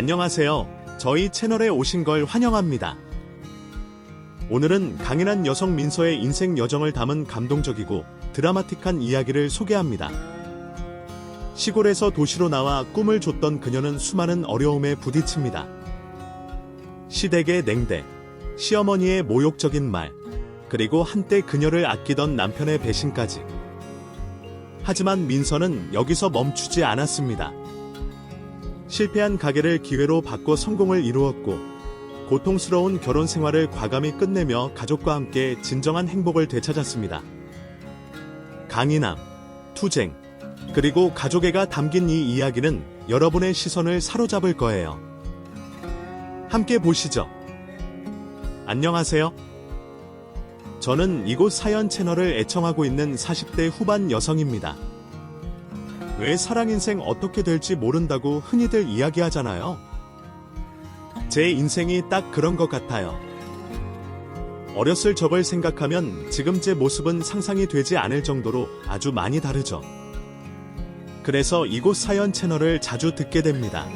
안녕하세요. 저희 채널에 오신 걸 환영합니다. 오늘은 강인한 여성 민서의 인생 여정을 담은 감동적이고 드라마틱한 이야기를 소개합니다. 시골에서 도시로 나와 꿈을 줬던 그녀는 수많은 어려움에 부딪힙니다. 시댁의 냉대, 시어머니의 모욕적인 말, 그리고 한때 그녀를 아끼던 남편의 배신까지. 하지만 민서는 여기서 멈추지 않았습니다. 실패한 가게를 기회로 바꿔 성공을 이루었고, 고통스러운 결혼 생활을 과감히 끝내며 가족과 함께 진정한 행복을 되찾았습니다. 강인함, 투쟁, 그리고 가족애가 담긴 이 이야기는 여러분의 시선을 사로잡을 거예요. 함께 보시죠. 안녕하세요. 저는 이곳 사연 채널을 애청하고 있는 40대 후반 여성입니다. 왜 사랑 인생 어떻게 될지 모른다고 흔히들 이야기하잖아요. 제 인생이 딱 그런 것 같아요. 어렸을 적을 생각하면 지금 제 모습은 상상이 되지 않을 정도로 아주 많이 다르죠. 그래서 이곳 사연 채널을 자주 듣게 됩니다.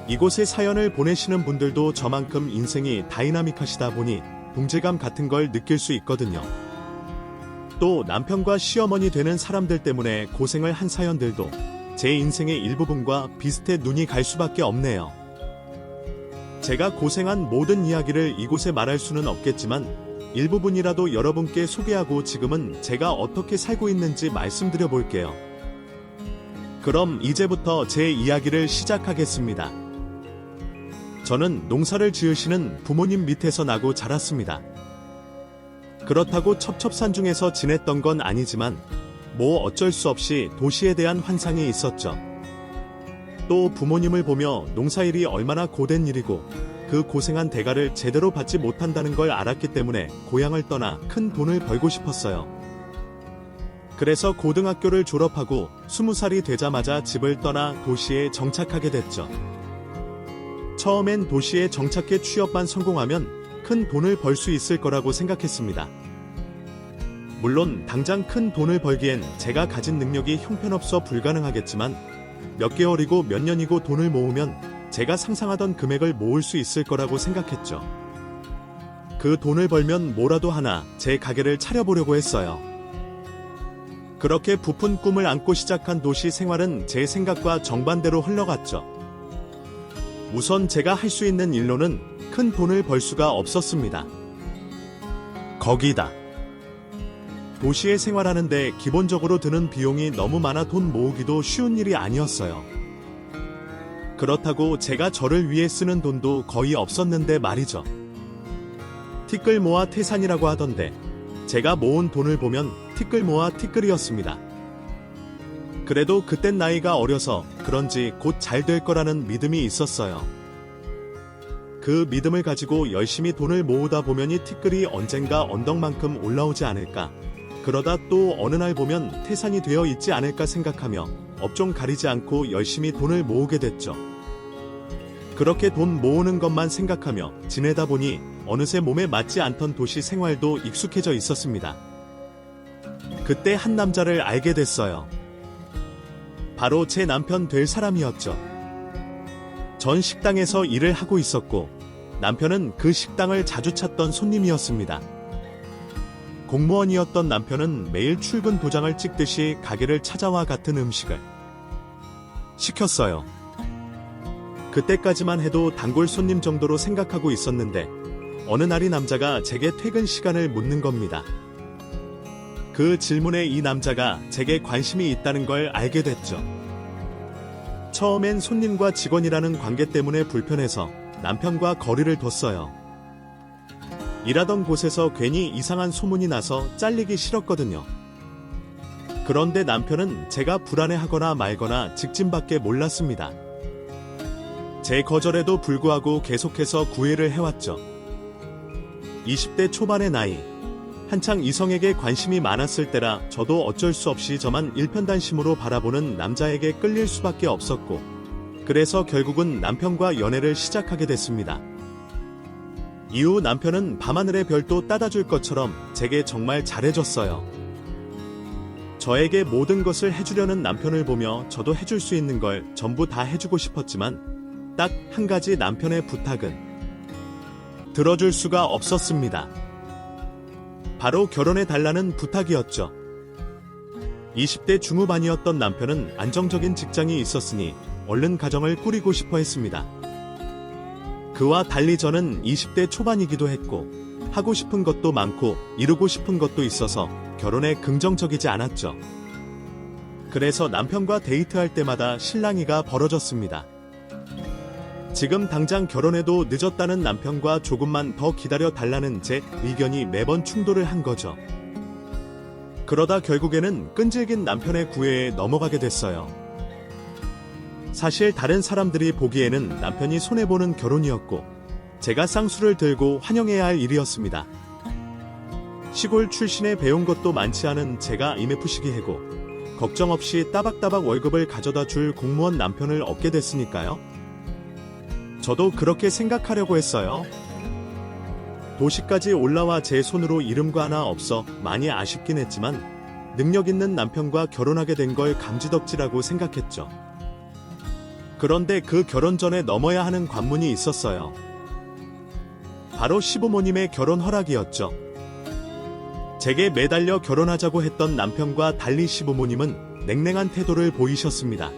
이곳에 사연을 보내시는 분들도 저만큼 인생이 다이나믹하시다 보니 동질감 같은 걸 느낄 수 있거든요. 또 남편과 시어머니 되는 사람들 때문에 고생을 한 사연들도 제 인생의 일부분과 비슷해 눈이 갈 수밖에 없네요. 제가 고생한 모든 이야기를 이곳에 말할 수는 없겠지만 일부분이라도 여러분께 소개하고 지금은 제가 어떻게 살고 있는지 말씀드려 볼게요. 그럼 이제부터 제 이야기를 시작하겠습니다. 저는 농사를 지으시는 부모님 밑에서 나고 자랐습니다. 그렇다고 첩첩산중에서 지냈던 건 아니지만 뭐 어쩔 수 없이 도시에 대한 환상이 있었죠. 또 부모님을 보며 농사일이 얼마나 고된 일이고 그 고생한 대가를 제대로 받지 못한다는 걸 알았기 때문에 고향을 떠나 큰 돈을 벌고 싶었어요. 그래서 고등학교를 졸업하고 20살이 되자마자 집을 떠나 도시에 정착하게 됐죠. 처음엔 도시에 정착해 취업만 성공하면 큰 돈을 벌 수 있을 거라고 생각했습니다. 물론 당장 큰 돈을 벌기엔 제가 가진 능력이 형편없어 불가능하겠지만 몇 개월이고 몇 년이고 돈을 모으면 제가 상상하던 금액을 모을 수 있을 거라고 생각했죠. 그 돈을 벌면 뭐라도 하나 제 가게를 차려보려고 했어요. 그렇게 부푼 꿈을 안고 시작한 도시 생활은 제 생각과 정반대로 흘러갔죠. 우선 제가 할 수 있는 일로는 큰 돈을 벌 수가 없었습니다. 거기다 도시에 생활하는데 기본적으로 드는 비용이 너무 많아 돈 모으기도 쉬운 일이 아니었어요. 그렇다고 제가 저를 위해 쓰는 돈도 거의 없었는데 말이죠. 티끌 모아 태산이라고 하던데 제가 모은 돈을 보면 티끌 모아 티끌이었습니다. 그래도 그땐 나이가 어려서 그런지 곧 잘 될 거라는 믿음이 있었어요. 그 믿음을 가지고 열심히 돈을 모으다 보면 이 티끌이 언젠가 언덕만큼 올라오지 않을까, 그러다 또 어느 날 보면 태산이 되어 있지 않을까 생각하며 업종 가리지 않고 열심히 돈을 모으게 됐죠. 그렇게 돈 모으는 것만 생각하며 지내다 보니 어느새 몸에 맞지 않던 도시 생활도 익숙해져 있었습니다. 그때 한 남자를 알게 됐어요. 바로 제 남편 될 사람이었죠. 전 식당에서 일을 하고 있었고 남편은 그 식당을 자주 찾던 손님이었습니다. 공무원이었던 남편은 매일 출근 도장을 찍듯이 가게를 찾아와 같은 음식을 시켰어요. 그때까지만 해도 단골 손님 정도로 생각하고 있었는데 어느 날 이 남자가 제게 퇴근 시간을 묻는 겁니다. 그 질문에 이 남자가 제게 관심이 있다는 걸 알게 됐죠. 처음엔 손님과 직원이라는 관계 때문에 불편해서 남편과 거리를 뒀어요. 일하던 곳에서 괜히 이상한 소문이 나서 잘리기 싫었거든요. 그런데 남편은 제가 불안해하거나 말거나 직진밖에 몰랐습니다. 제 거절에도 불구하고 계속해서 구애를 해왔죠. 20대 초반의 나이, 한창 이성에게 관심이 많았을 때라 저도 어쩔 수 없이 저만 일편단심으로 바라보는 남자에게 끌릴 수밖에 없었고, 그래서 결국은 남편과 연애를 시작하게 됐습니다. 이후 남편은 밤하늘의 별도 따다줄 것처럼 제게 정말 잘해줬어요. 저에게 모든 것을 해주려는 남편을 보며 저도 해줄 수 있는 걸 전부 다 해주고 싶었지만 딱 한 가지 남편의 부탁은 들어줄 수가 없었습니다. 바로 결혼해달라는 부탁이었죠. 20대 중후반이었던 남편은 안정적인 직장이 있었으니 얼른 가정을 꾸리고 싶어 했습니다. 그와 달리 저는 20대 초반이기도 했고 하고 싶은 것도 많고 이루고 싶은 것도 있어서 결혼에 긍정적이지 않았죠. 그래서 남편과 데이트할 때마다 실랑이가 벌어졌습니다. 지금 당장 결혼해도 늦었다는 남편과 조금만 더 기다려 달라는 제 의견이 매번 충돌을 한 거죠. 그러다 결국에는 끈질긴 남편의 구애에 넘어가게 됐어요. 사실 다른 사람들이 보기에는 남편이 손해보는 결혼이었고 제가 쌍수를 들고 환영해야 할 일이었습니다. 시골 출신에 배운 것도 많지 않은 제가 IMF식이 해고 걱정 없이 따박따박 월급을 가져다 줄 공무원 남편을 얻게 됐으니까요. 저도 그렇게 생각하려고 했어요. 도시까지 올라와 제 손으로 이름과 하나 없어 많이 아쉽긴 했지만 능력 있는 남편과 결혼하게 된 걸 감지덕지라고 생각했죠. 그런데 그 결혼 전에 넘어야 하는 관문이 있었어요. 바로 시부모님의 결혼 허락이었죠. 제게 매달려 결혼하자고 했던 남편과 달리 시부모님은 냉랭한 태도를 보이셨습니다.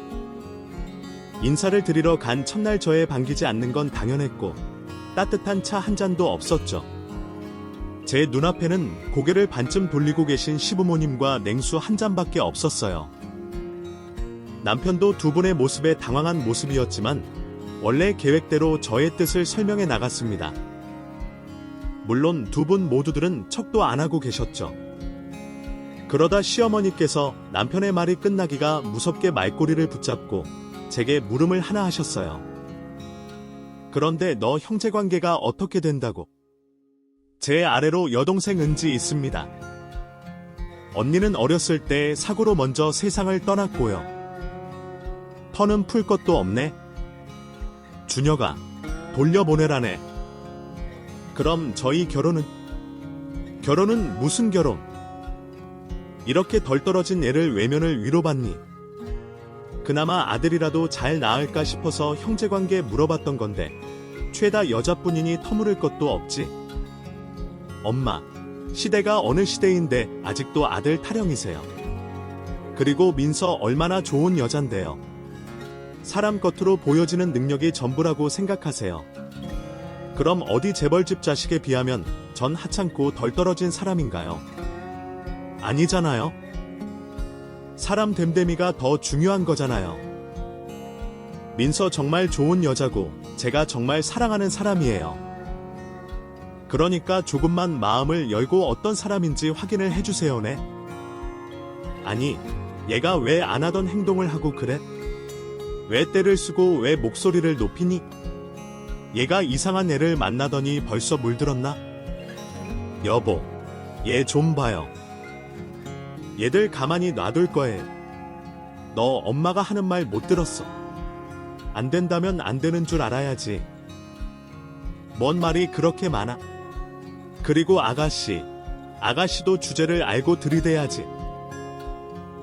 인사를 드리러 간 첫날 저에 반기지 않는 건 당연했고 따뜻한 차 한 잔도 없었죠. 제 눈앞에는 고개를 반쯤 돌리고 계신 시부모님과 냉수 한 잔밖에 없었어요. 남편도 두 분의 모습에 당황한 모습이었지만 원래 계획대로 저의 뜻을 설명해 나갔습니다. 물론 두 분 모두들은 척도 안 하고 계셨죠. 그러다 시어머니께서 남편의 말이 끝나기가 무섭게 말꼬리를 붙잡고 제게 물음을 하나 하셨어요. 그런데 너 형제관계가 어떻게 된다고? 제 아래로 여동생 은지 있습니다. 언니는 어렸을 때 사고로 먼저 세상을 떠났고요. 터는 풀 것도 없네. 주녀가 돌려보내라네. 그럼 저희 결혼은 무슨 결혼? 이렇게 덜 떨어진 애를 외면을 위로받니? 그나마 아들이라도 잘 낳을까 싶어서 형제관계 물어봤던 건데 죄다 여자뿐이니 터무를 것도 없지. 엄마, 시대가 어느 시대인데 아직도 아들 타령이세요. 그리고 민서 얼마나 좋은 여잔데요. 사람 겉으로 보여지는 능력이 전부라고 생각하세요. 그럼 어디 재벌집 자식에 비하면 전 하찮고 덜 떨어진 사람인가요? 아니잖아요. 사람 됨됨이가 더 중요한 거잖아요. 민서 정말 좋은 여자고 제가 정말 사랑하는 사람이에요. 그러니까 조금만 마음을 열고 어떤 사람인지 확인을 해주세요네. 아니, 얘가 왜 안 하던 행동을 하고 그래? 왜 떼를 쓰고 왜 목소리를 높이니? 얘가 이상한 애를 만나더니 벌써 물들었나? 여보, 얘 좀 봐요. 얘들 가만히 놔둘 거예요. 너 엄마가 하는 말 못 들었어. 안 된다면 안 되는 줄 알아야지. 뭔 말이 그렇게 많아? 그리고 아가씨도 주제를 알고 들이대야지.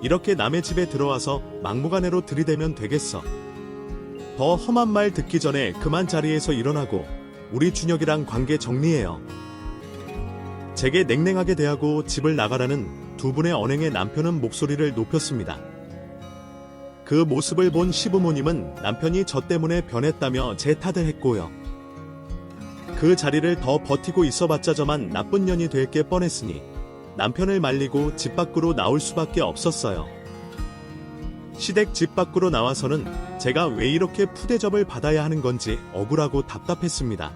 이렇게 남의 집에 들어와서 막무가내로 들이대면 되겠어. 더 험한 말 듣기 전에 그만 자리에서 일어나고 우리 준혁이랑 관계 정리해요. 제게 냉랭하게 대하고 집을 나가라는 두 분의 언행에 남편은 목소리를 높였습니다. 그 모습을 본 시부모님은 남편이 저 때문에 변했다며 제 탓을 했고요. 그 자리를 더 버티고 있어봤자 저만 나쁜 년이 될 게 뻔했으니 남편을 말리고 집 밖으로 나올 수밖에 없었어요. 시댁 집 밖으로 나와서는 제가 왜 이렇게 푸대접을 받아야 하는 건지 억울하고 답답했습니다.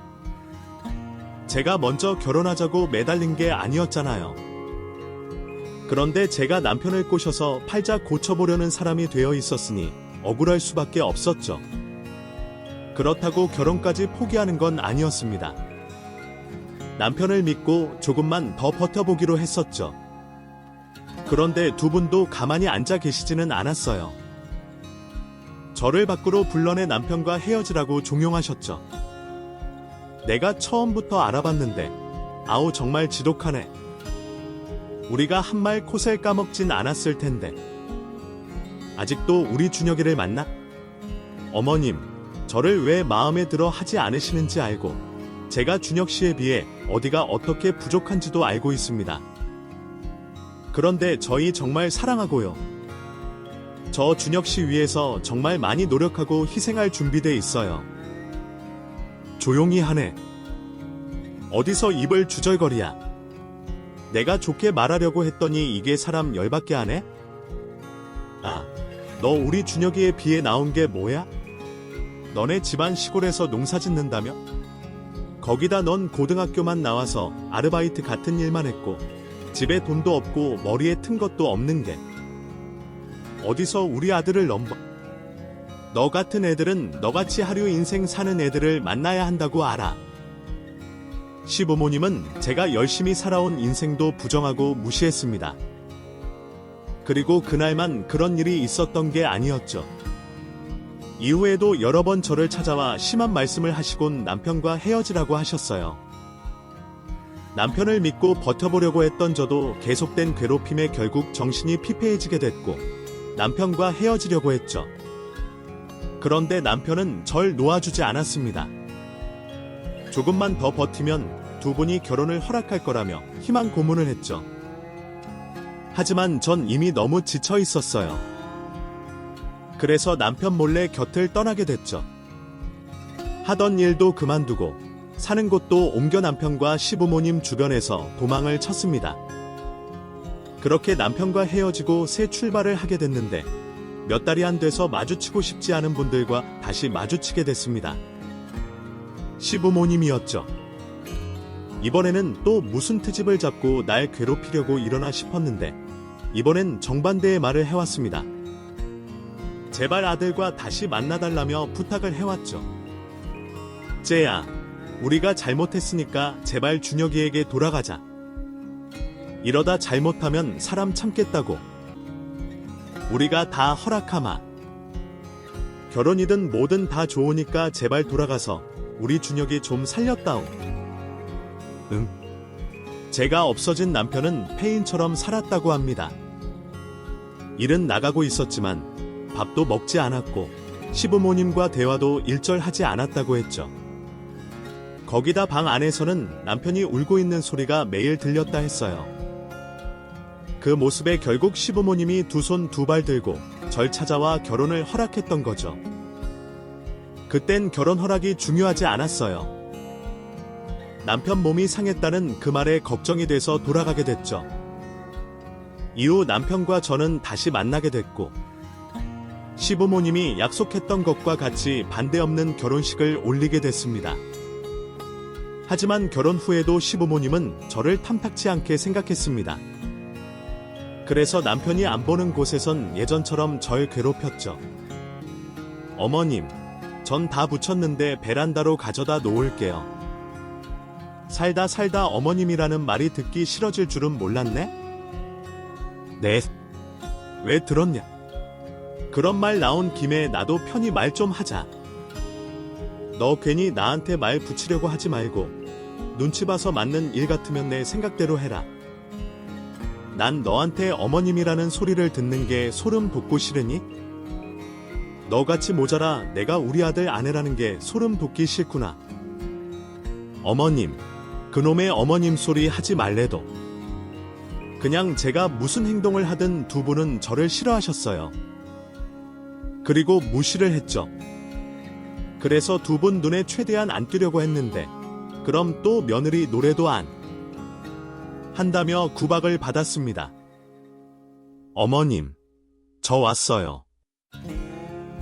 제가 먼저 결혼하자고 매달린 게 아니었잖아요. 그런데 제가 남편을 꼬셔서 팔자 고쳐보려는 사람이 되어 있었으니 억울할 수밖에 없었죠. 그렇다고 결혼까지 포기하는 건 아니었습니다. 남편을 믿고 조금만 더 버텨보기로 했었죠. 그런데 두 분도 가만히 앉아 계시지는 않았어요. 저를 밖으로 불러내 남편과 헤어지라고 종용하셨죠. 내가 처음부터 알아봤는데 아우 정말 지독하네. 우리가 한 말 코셀 까먹진 않았을 텐데. 아직도 우리 준혁이를 만나? 어머님, 저를 왜 마음에 들어 하지 않으시는지 알고 제가 준혁 씨에 비해 어디가 어떻게 부족한지도 알고 있습니다. 그런데 저희 정말 사랑하고요. 저 준혁 씨 위해서 정말 많이 노력하고 희생할 준비돼 있어요. 조용히 하네. 어디서 입을 주절거리야. 내가 좋게 말하려고 했더니 이게 사람 열받게 하네? 아, 너 우리 준혁이에 비해 나온 게 뭐야? 너네 집안 시골에서 농사 짓는다며? 거기다 넌 고등학교만 나와서 아르바이트 같은 일만 했고 집에 돈도 없고 머리에 튼 것도 없는 게 어디서 우리 아들을 넘봐? 너 같은 애들은 너같이 하루 인생 사는 애들을 만나야 한다고 알아. 시부모님은 제가 열심히 살아온 인생도 부정하고 무시했습니다. 그리고 그날만 그런 일이 있었던 게 아니었죠. 이후에도 여러 번 저를 찾아와 심한 말씀을 하시곤 남편과 헤어지라고 하셨어요. 남편을 믿고 버텨보려고 했던 저도 계속된 괴롭힘에 결국 정신이 피폐해지게 됐고 남편과 헤어지려고 했죠. 그런데 남편은 절 놓아주지 않았습니다. 조금만 더 버티면 두 분이 결혼을 허락할 거라며 희망 고문을 했죠. 하지만 전 이미 너무 지쳐 있었어요. 그래서 남편 몰래 곁을 떠나게 됐죠. 하던 일도 그만두고 사는 곳도 옮겨 남편과 시부모님 주변에서 도망을 쳤습니다. 그렇게 남편과 헤어지고 새 출발을 하게 됐는데 몇 달이 안 돼서 마주치고 싶지 않은 분들과 다시 마주치게 됐습니다. 시부모님이었죠. 이번에는 또 무슨 트집을 잡고 날 괴롭히려고 일어나 싶었는데 이번엔 정반대의 말을 해왔습니다. 제발 아들과 다시 만나달라며 부탁을 해왔죠. 쟤야, 우리가 잘못했으니까 제발 준혁이에게 돌아가자. 이러다 잘못하면 사람 참겠다고. 우리가 다 허락하마. 결혼이든 뭐든 다 좋으니까 제발 돌아가서 우리 준혁이 좀 살렸다오. 응. 제가 없어진 남편은 폐인처럼 살았다고 합니다. 일은 나가고 있었지만 밥도 먹지 않았고 시부모님과 대화도 일절하지 않았다고 했죠. 거기다 방 안에서는 남편이 울고 있는 소리가 매일 들렸다 했어요. 그 모습에 결국 시부모님이 두 손 두 발 들고 절 찾아와 결혼을 허락했던 거죠. 그땐 결혼 허락이 중요하지 않았어요. 남편 몸이 상했다는 그 말에 걱정이 돼서 돌아가게 됐죠. 이후 남편과 저는 다시 만나게 됐고 시부모님이 약속했던 것과 같이 반대 없는 결혼식을 올리게 됐습니다. 하지만 결혼 후에도 시부모님은 저를 탐탁치 않게 생각했습니다. 그래서 남편이 안 보는 곳에선 예전처럼 절 괴롭혔죠. 어머님, 전 다 붙였는데 베란다로 가져다 놓을게요. 살다 살다 어머님이라는 말이 듣기 싫어질 줄은 몰랐네? 네. 왜 들었냐? 그런 말 나온 김에 나도 편히 말 좀 하자. 너 괜히 나한테 말 붙이려고 하지 말고 눈치 봐서 맞는 일 같으면 내 생각대로 해라. 난 너한테 어머님이라는 소리를 듣는 게 소름 돋고 싫으니? 너같이 모자라 내가 우리 아들 아내라는 게 소름 돋기 싫구나. 어머님, 그놈의 어머님 소리 하지 말래도. 그냥 제가 무슨 행동을 하든 두 분은 저를 싫어하셨어요. 그리고 무시를 했죠. 그래서 두 분 눈에 최대한 안 띄려고 했는데 그럼 또 며느리 노래도 안 한다며 구박을 받았습니다. 어머님, 저 왔어요.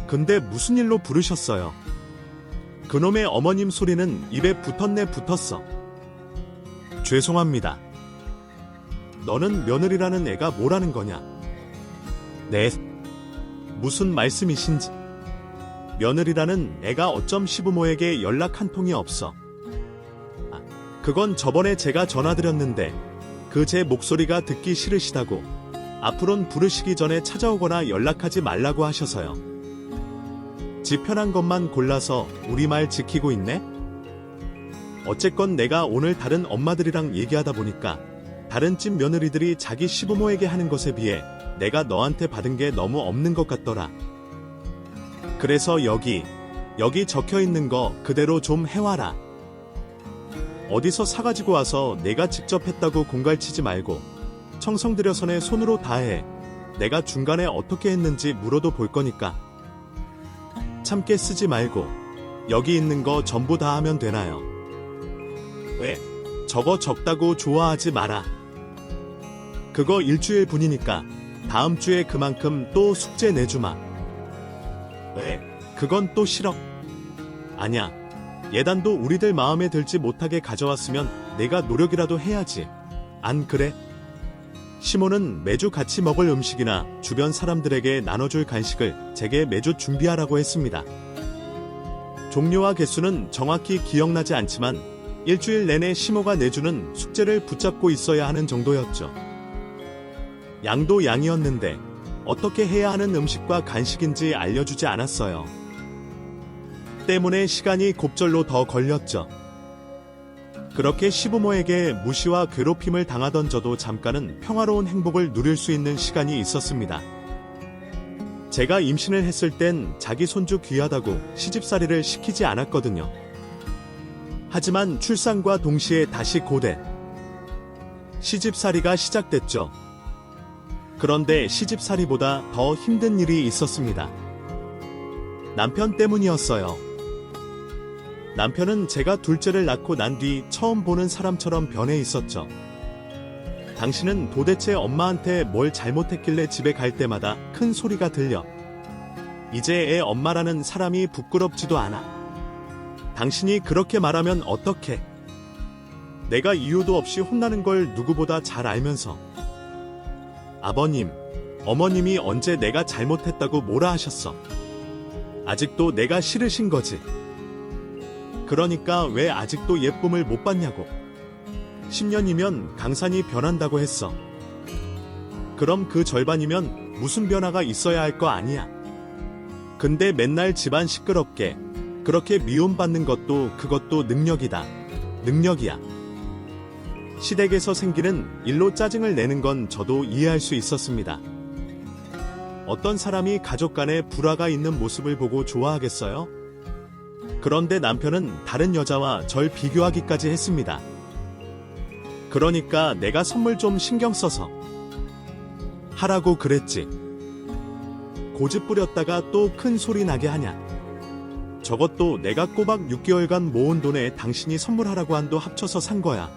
근데 무슨 일로 부르셨어요? 그놈의 어머님 소리는 입에 붙었네 붙었어. 죄송합니다. 너는 며느리라는 애가 뭐라는 거냐? 네. 무슨 말씀이신지. 며느리라는 애가 어쩜 시부모에게 연락 한 통이 없어. 아, 그건 저번에 제가 전화드렸는데 그 제 목소리가 듣기 싫으시다고 앞으론 부르시기 전에 찾아오거나 연락하지 말라고 하셔서요. 지 편한 것만 골라서 우리 말 지키고 있네? 어쨌건 내가 오늘 다른 엄마들이랑 얘기하다 보니까 다른 집 며느리들이 자기 시부모에게 하는 것에 비해 내가 너한테 받은 게 너무 없는 것 같더라. 그래서 여기 여기 적혀 있는 거 그대로 좀 해와라. 어디서 사가지고 와서 내가 직접 했다고 공갈치지 말고 청성 들여서 내 손으로 다 해. 내가 중간에 어떻게 했는지 물어도 볼 거니까. 참게 쓰지 말고 여기 있는 거 전부 다 하면 되나요? 왜? 저거 적다고 좋아하지 마라. 그거 일주일 분이니까 다음 주에 그만큼 또 숙제 내주마. 왜? 그건 또 싫어. 아냐. 예단도 우리들 마음에 들지 못하게 가져왔으면 내가 노력이라도 해야지. 안 그래? 시모는 매주 같이 먹을 음식이나 주변 사람들에게 나눠줄 간식을 제게 매주 준비하라고 했습니다. 종류와 개수는 정확히 기억나지 않지만 일주일 내내 시모가 내주는 숙제를 붙잡고 있어야 하는 정도였죠. 양도 양이었는데 어떻게 해야 하는 음식과 간식인지 알려주지 않았어요. 때문에 시간이 곱절로 더 걸렸죠. 그렇게 시부모에게 무시와 괴롭힘을 당하던 저도 잠깐은 평화로운 행복을 누릴 수 있는 시간이 있었습니다. 제가 임신을 했을 땐 자기 손주 귀하다고 시집살이를 시키지 않았거든요. 하지만 출산과 동시에 다시 고대 시집살이가 시작됐죠. 그런데 시집살이보다 더 힘든 일이 있었습니다. 남편 때문이었어요. 남편은 제가 둘째를 낳고 난 뒤 처음 보는 사람처럼 변해 있었죠. 당신은 도대체 엄마한테 뭘 잘못했길래 집에 갈 때마다 큰 소리가 들려. 이제 애 엄마라는 사람이 부끄럽지도 않아. 당신이 그렇게 말하면 어떡해. 내가 이유도 없이 혼나는 걸 누구보다 잘 알면서. 아버님, 어머님이 언제 내가 잘못했다고 뭐라 하셨어. 아직도 내가 싫으신 거지. 그러니까 왜 아직도 예쁨을 못 받냐고. 10년이면 강산이 변한다고 했어. 그럼 그 절반이면 무슨 변화가 있어야 할 거 아니야. 근데 맨날 집안 시끄럽게 그렇게 미움받는 것도 그것도 능력이다. 능력이야. 시댁에서 생기는 일로 짜증을 내는 건 저도 이해할 수 있었습니다. 어떤 사람이 가족 간에 불화가 있는 모습을 보고 좋아하겠어요? 그런데 남편은 다른 여자와 절 비교하기까지 했습니다. 그러니까 내가 선물 좀 신경 써서 하라고 그랬지. 고집 부렸다가 또 큰 소리 나게 하냐. 저것도 내가 꼬박 6개월간 모은 돈에 당신이 선물하라고 한도 합쳐서 산 거야.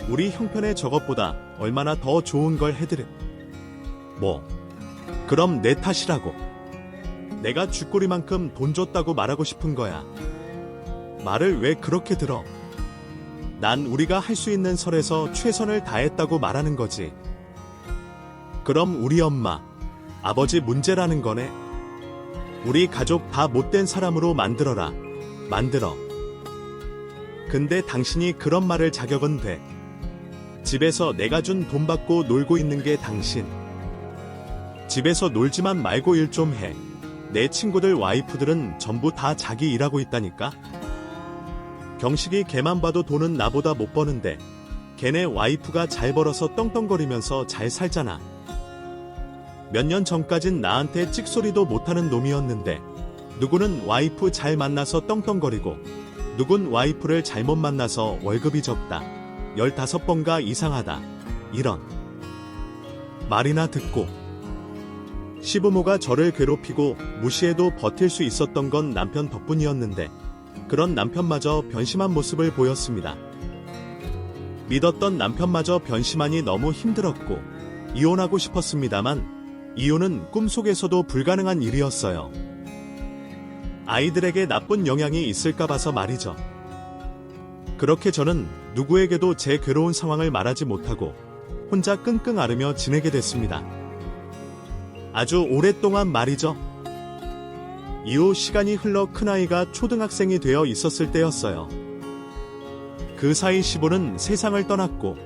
우리 형편에 저것보다 얼마나 더 좋은 걸 해드려. 뭐, 그럼 내 탓이라고. 내가 쥐꼬리만큼 돈 줬다고 말하고 싶은 거야. 말을 왜 그렇게 들어? 난 우리가 할 수 있는 선에서 최선을 다했다고 말하는 거지. 그럼 우리 엄마, 아버지 문제라는 거네. 우리 가족 다 못된 사람으로 만들어라. 만들어. 근데 당신이 그런 말을 자격은 돼. 집에서 내가 준 돈 받고 놀고 있는 게 당신. 집에서 놀지만 말고 일 좀 해. 내 친구들 와이프들은 전부 다 자기 일하고 있다니까. 경식이 걔만 봐도 돈은 나보다 못 버는데 걔네 와이프가 잘 벌어서 떵떵거리면서 잘 살잖아. 몇 년 전까진 나한테 찍소리도 못하는 놈이었는데 누구는 와이프 잘 만나서 떵떵거리고 누군 와이프를 잘못 만나서 월급이 적다. 15번가 이상하다. 이런 말이나 듣고 시부모가 저를 괴롭히고 무시해도 버틸 수 있었던 건 남편 덕분이었는데 그런 남편마저 변심한 모습을 보였습니다. 믿었던 남편마저 변심하니 너무 힘들었고 이혼하고 싶었습니다만 이혼은 꿈속에서도 불가능한 일이었어요. 아이들에게 나쁜 영향이 있을까 봐서 말이죠. 그렇게 저는 누구에게도 제 괴로운 상황을 말하지 못하고 혼자 끙끙 앓으며 지내게 됐습니다. 아주 오랫동안 말이죠. 이후 시간이 흘러 큰아이가 초등학생이 되어 있었을 때였어요. 그 사이 시보는 세상을 떠났고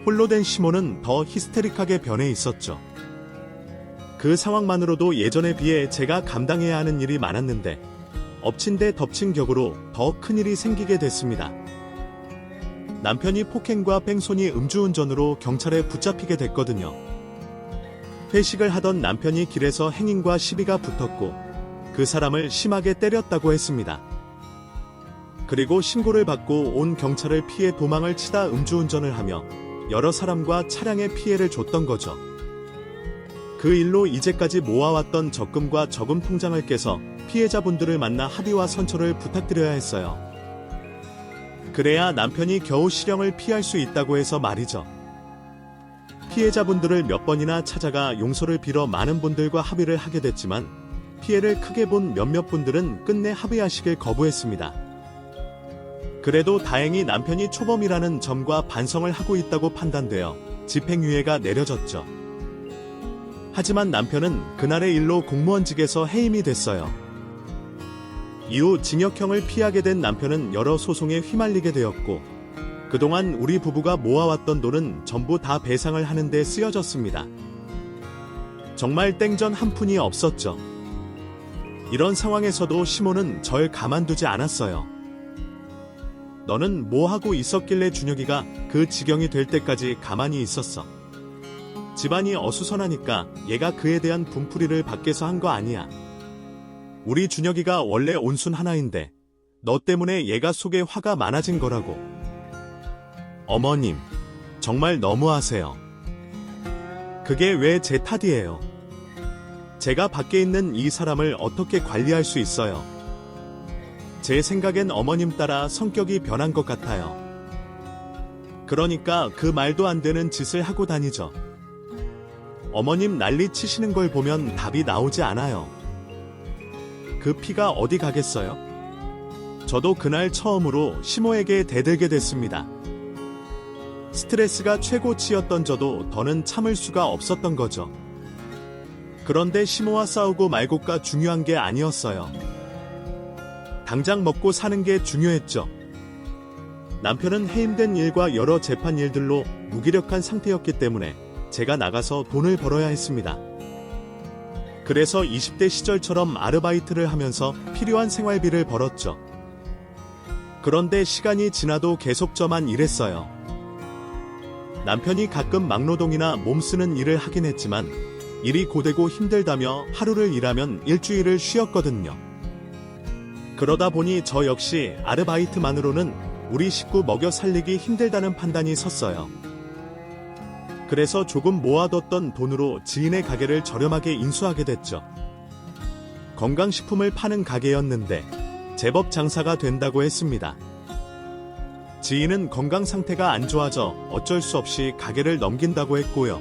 홀로 된 시모는 더 히스테릭하게 변해 있었죠. 그 상황만으로도 예전에 비해 제가 감당해야 하는 일이 많았는데 엎친 데 덮친 격으로 더 큰일이 생기게 됐습니다. 남편이 폭행과 뺑소니 음주운전으로 경찰에 붙잡히게 됐거든요. 회식을 하던 남편이 길에서 행인과 시비가 붙었고 그 사람을 심하게 때렸다고 했습니다. 그리고 신고를 받고 온 경찰을 피해 도망을 치다 음주운전을 하며 여러 사람과 차량에 피해를 줬던 거죠. 그 일로 이제까지 모아왔던 적금과 저금 통장을 깨서 피해자분들을 만나 합의와 선처를 부탁드려야 했어요. 그래야 남편이 겨우 실형을 피할 수 있다고 해서 말이죠. 피해자분들을 몇 번이나 찾아가 용서를 빌어 많은 분들과 합의를 하게 됐지만 피해를 크게 본 몇몇 분들은 끝내 합의하시길 거부했습니다. 그래도 다행히 남편이 초범이라는 점과 반성을 하고 있다고 판단되어 집행유예가 내려졌죠. 하지만 남편은 그날의 일로 공무원직에서 해임이 됐어요. 이후 징역형을 피하게 된 남편은 여러 소송에 휘말리게 되었고 그동안 우리 부부가 모아왔던 돈은 전부 다 배상을 하는 데 쓰여졌습니다. 정말 땡전 한 푼이 없었죠. 이런 상황에서도 시모는 절 가만두지 않았어요. 너는 뭐 하고 있었길래 준혁이가 그 지경이 될 때까지 가만히 있었어. 집안이 어수선하니까 얘가 그에 대한 분풀이를 밖에서 한 거 아니야. 우리 준혁이가 원래 온순 하나인데 너 때문에 얘가 속에 화가 많아진 거라고. 어머님, 정말 너무하세요. 그게 왜 제 탓이에요? 제가 밖에 있는 이 사람을 어떻게 관리할 수 있어요? 제 생각엔 어머님 따라 성격이 변한 것 같아요. 그러니까 그 말도 안 되는 짓을 하고 다니죠. 어머님 난리 치시는 걸 보면 답이 나오지 않아요. 그 피가 어디 가겠어요? 저도 그날 처음으로 시모에게 대들게 됐습니다. 스트레스가 최고치였던 저도 더는 참을 수가 없었던 거죠. 그런데 시모와 싸우고 말고가 중요한 게 아니었어요. 당장 먹고 사는 게 중요했죠. 남편은 해임된 일과 여러 재판 일들로 무기력한 상태였기 때문에 제가 나가서 돈을 벌어야 했습니다. 그래서 20대 시절처럼 아르바이트를 하면서 필요한 생활비를 벌었죠. 그런데 시간이 지나도 계속 저만 일했어요. 남편이 가끔 막노동이나 몸쓰는 일을 하긴 했지만 일이 고되고 힘들다며 하루를 일하면 일주일을 쉬었거든요. 그러다 보니 저 역시 아르바이트만으로는 우리 식구 먹여 살리기 힘들다는 판단이 섰어요. 그래서 조금 모아뒀던 돈으로 지인의 가게를 저렴하게 인수하게 됐죠. 건강식품을 파는 가게였는데 제법 장사가 된다고 했습니다. 지인은 건강 상태가 안 좋아져 어쩔 수 없이 가게를 넘긴다고 했고요.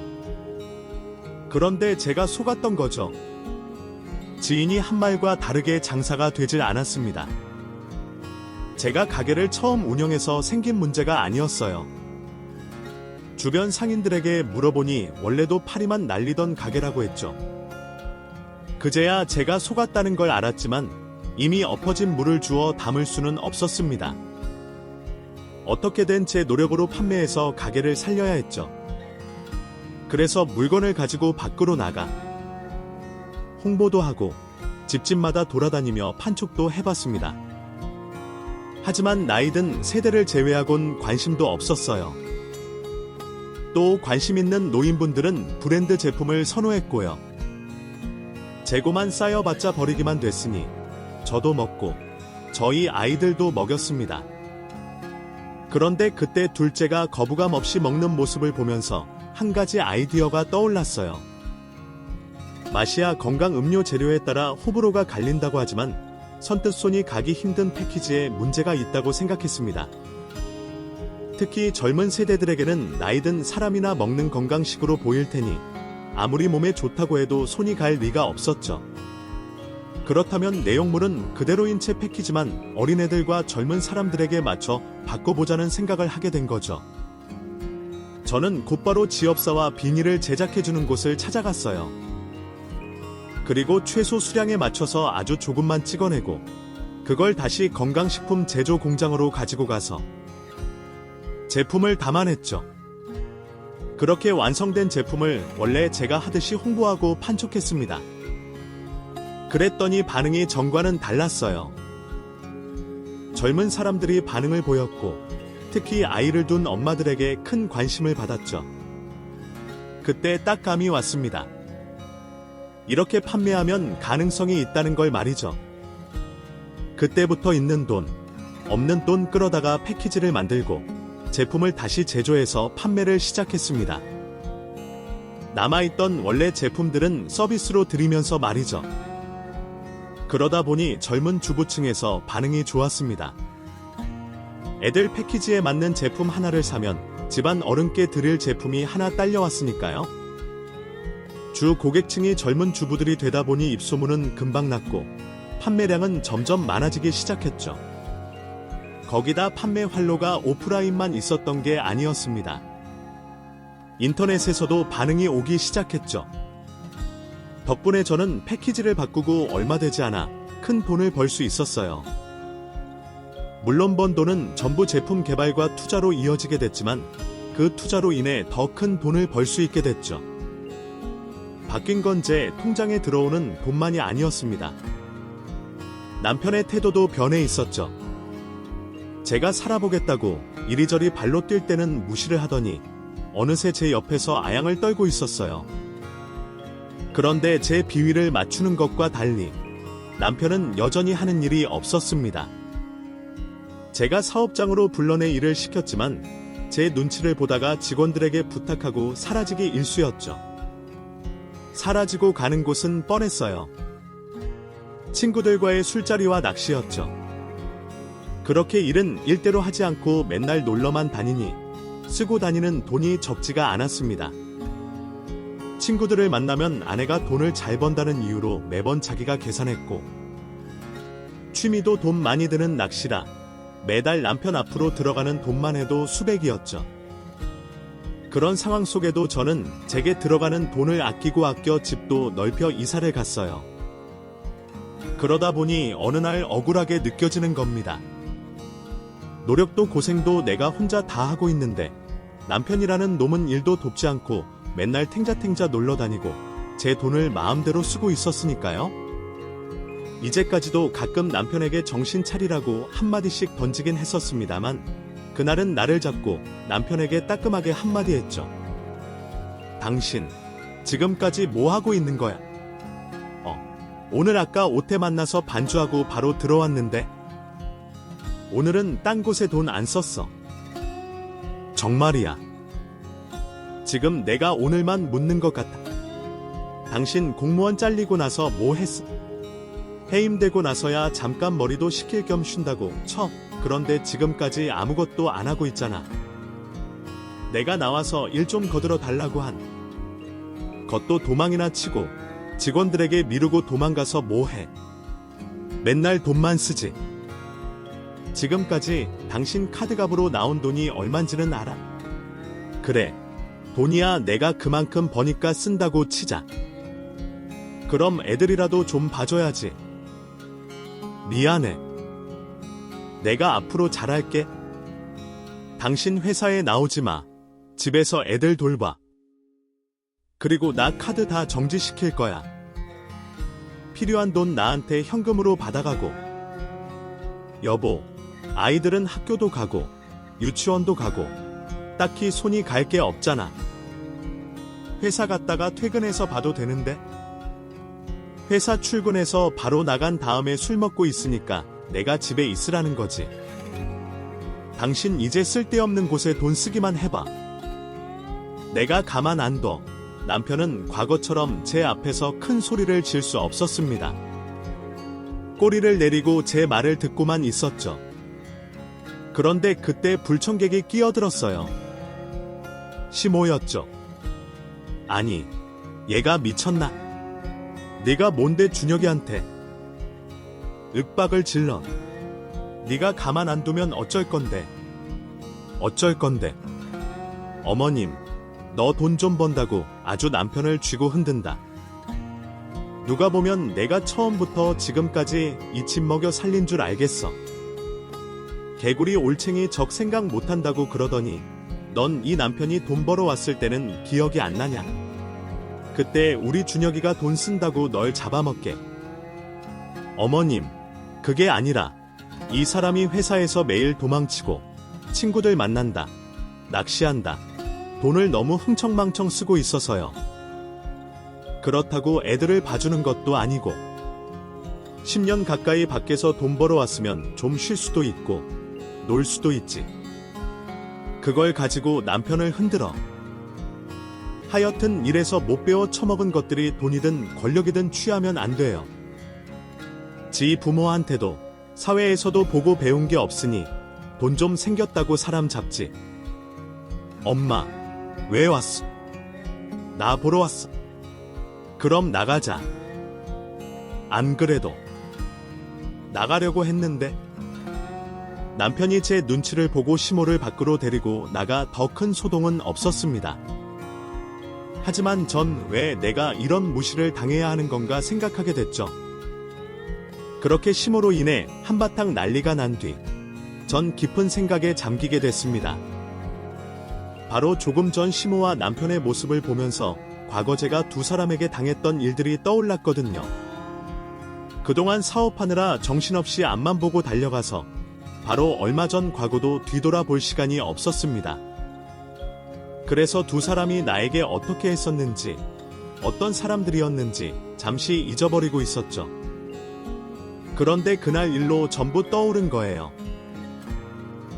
그런데 제가 속았던 거죠. 지인이 한 말과 다르게 장사가 되질 않았습니다. 제가 가게를 처음 운영해서 생긴 문제가 아니었어요. 주변 상인들에게 물어보니 원래도 파리만 날리던 가게라고 했죠. 그제야 제가 속았다는 걸 알았지만 이미 엎어진 물을 주워 담을 수는 없었습니다. 어떻게든 제 노력으로 판매해서 가게를 살려야 했죠. 그래서 물건을 가지고 밖으로 나가 홍보도 하고 집집마다 돌아다니며 판촉도 해봤습니다. 하지만 나이든 세대를 제외하곤 관심도 없었어요. 또 관심 있는 노인분들은 브랜드 제품을 선호했고요. 재고만 쌓여봤자 버리기만 됐으니 저도 먹고 저희 아이들도 먹였습니다. 그런데 그때 둘째가 거부감 없이 먹는 모습을 보면서 한 가지 아이디어가 떠올랐어요. 마시아 건강 음료 재료에 따라 호불호가 갈린다고 하지만 선뜻 손이 가기 힘든 패키지에 문제가 있다고 생각했습니다. 특히 젊은 세대들에게는 나이든 사람이나 먹는 건강식으로 보일 테니 아무리 몸에 좋다고 해도 손이 갈 리가 없었죠. 그렇다면 내용물은 그대로인 채 패키지만 어린애들과 젊은 사람들에게 맞춰 바꿔보자는 생각을 하게 된 거죠. 저는 곧바로 지업사와 비닐을 제작해주는 곳을 찾아갔어요. 그리고 최소 수량에 맞춰서 아주 조금만 찍어내고 그걸 다시 건강식품 제조 공장으로 가지고 가서 제품을 담아냈죠. 그렇게 완성된 제품을 원래 제가 하듯이 홍보하고 판촉했습니다. 그랬더니 반응이 전과는 달랐어요. 젊은 사람들이 반응을 보였고 특히 아이를 둔 엄마들에게 큰 관심을 받았죠. 그때 딱 감이 왔습니다. 이렇게 판매하면 가능성이 있다는 걸 말이죠. 그때부터 있는 돈, 없는 돈 끌어다가 패키지를 만들고 제품을 다시 제조해서 판매를 시작했습니다. 남아있던 원래 제품들은 서비스로 드리면서 말이죠. 그러다 보니 젊은 주부층에서 반응이 좋았습니다. 애들 패키지에 맞는 제품 하나를 사면 집안 어른께 드릴 제품이 하나 딸려왔으니까요. 주 고객층이 젊은 주부들이 되다 보니 입소문은 금방 났고 판매량은 점점 많아지기 시작했죠. 거기다 판매 활로가 오프라인만 있었던 게 아니었습니다. 인터넷에서도 반응이 오기 시작했죠. 덕분에 저는 패키지를 바꾸고 얼마 되지 않아 큰 돈을 벌 수 있었어요. 물론 번 돈은 전부 제품 개발과 투자로 이어지게 됐지만 그 투자로 인해 더 큰 돈을 벌 수 있게 됐죠. 바뀐 건 제 통장에 들어오는 돈만이 아니었습니다. 남편의 태도도 변해 있었죠. 제가 살아보겠다고 이리저리 발로 뛸 때는 무시를 하더니 어느새 제 옆에서 아양을 떨고 있었어요. 그런데 제 비위를 맞추는 것과 달리 남편은 여전히 하는 일이 없었습니다. 제가 사업장으로 불러내 일을 시켰지만 제 눈치를 보다가 직원들에게 부탁하고 사라지기 일쑤였죠. 사라지고 가는 곳은 뻔했어요. 친구들과의 술자리와 낚시였죠. 그렇게 일은 일대로 하지 않고 맨날 놀러만 다니니 쓰고 다니는 돈이 적지가 않았습니다. 친구들을 만나면 아내가 돈을 잘 번다는 이유로 매번 자기가 계산했고 취미도 돈 많이 드는 낚시라 매달 남편 앞으로 들어가는 돈만 해도 수백이었죠. 그런 상황 속에도 저는 제게 들어가는 돈을 아끼고 아껴 집도 넓혀 이사를 갔어요. 그러다 보니 어느 날 억울하게 느껴지는 겁니다. 노력도 고생도 내가 혼자 다 하고 있는데 남편이라는 놈은 일도 돕지 않고 맨날 탱자탱자 놀러 다니고 제 돈을 마음대로 쓰고 있었으니까요. 이제까지도 가끔 남편에게 정신 차리라고 한마디씩 던지긴 했었습니다만 그날은 나를 잡고 남편에게 따끔하게 한마디 했죠. 당신 지금까지 뭐 하고 있는 거야? 오늘 아까 오태 만나서 반주하고 바로 들어왔는데 오늘은 딴 곳에 돈 안 썼어. 정말이야. 지금 내가 오늘만 묻는 것 같아. 당신 공무원 잘리고 나서 뭐 했어? 해임되고 나서야 잠깐 머리도 식힐 겸 쉰다고 쳐. 그런데 지금까지 아무것도 안 하고 있잖아. 내가 나와서 일 좀 거들어 달라고 한 것도 도망이나 치고 직원들에게 미루고 도망가서 뭐 해. 맨날 돈만 쓰지. 지금까지 당신 카드값으로 나온 돈이 얼만지는 알아? 그래. 돈이야 내가 그만큼 버니까 쓴다고 치자. 그럼 애들이라도 좀 봐줘야지. 미안해. 내가 앞으로 잘할게. 당신 회사에 나오지 마. 집에서 애들 돌봐. 그리고 나 카드 다 정지시킬 거야. 필요한 돈 나한테 현금으로 받아가고. 여보, 아이들은 학교도 가고 유치원도 가고 딱히 손이 갈 게 없잖아. 회사 갔다가 퇴근해서 봐도 되는데? 회사 출근해서 바로 나간 다음에 술 먹고 있으니까 내가 집에 있으라는 거지. 당신 이제 쓸데없는 곳에 돈 쓰기만 해봐. 내가 가만 안 둬. 남편은 과거처럼 제 앞에서 큰 소리를 질 수 없었습니다. 꼬리를 내리고 제 말을 듣고만 있었죠. 그런데 그때 불청객이 끼어들었어요. 시모였죠. 아니, 얘가 미쳤나? 네가 뭔데 준혁이한테 윽박을 질러. 네가 가만 안 두면 어쩔 건데. 어쩔 건데. 어머님, 너 돈 좀 번다고 아주 남편을 쥐고 흔든다. 누가 보면 내가 처음부터 지금까지 이 집 먹여 살린 줄 알겠어. 개구리 올챙이 적 생각 못한다고 그러더니 넌 이 남편이 돈 벌어왔을 때는 기억이 안 나냐? 그때 우리 준혁이가 돈 쓴다고 널 잡아먹게. 어머님, 그게 아니라 이 사람이 회사에서 매일 도망치고 친구들 만난다, 낚시한다, 돈을 너무 흥청망청 쓰고 있어서요. 그렇다고 애들을 봐주는 것도 아니고 10년 가까이 밖에서 돈 벌어왔으면 좀 쉴 수도 있고 놀 수도 있지. 그걸 가지고 남편을 흔들어. 하여튼 이래서 못 배워 처먹은 것들이 돈이든 권력이든 취하면 안 돼요. 지 부모한테도 사회에서도 보고 배운 게 없으니 돈 좀 생겼다고 사람 잡지. 엄마, 왜 왔어? 나 보러 왔어. 그럼 나가자. 안 그래도 나가려고 했는데 남편이 제 눈치를 보고 시모를 밖으로 데리고 나가 더 큰 소동은 없었습니다. 하지만 전 왜 내가 이런 무시를 당해야 하는 건가 생각하게 됐죠. 그렇게 시모로 인해 한바탕 난리가 난 뒤 전 깊은 생각에 잠기게 됐습니다. 바로 조금 전 시모와 남편의 모습을 보면서 과거 제가 두 사람에게 당했던 일들이 떠올랐거든요. 그동안 사업하느라 정신없이 앞만 보고 달려가서 바로 얼마 전 과거도 뒤돌아볼 시간이 없었습니다. 그래서 두 사람이 나에게 어떻게 했었는지, 어떤 사람들이었는지 잠시 잊어버리고 있었죠. 그런데 그날 일로 전부 떠오른 거예요.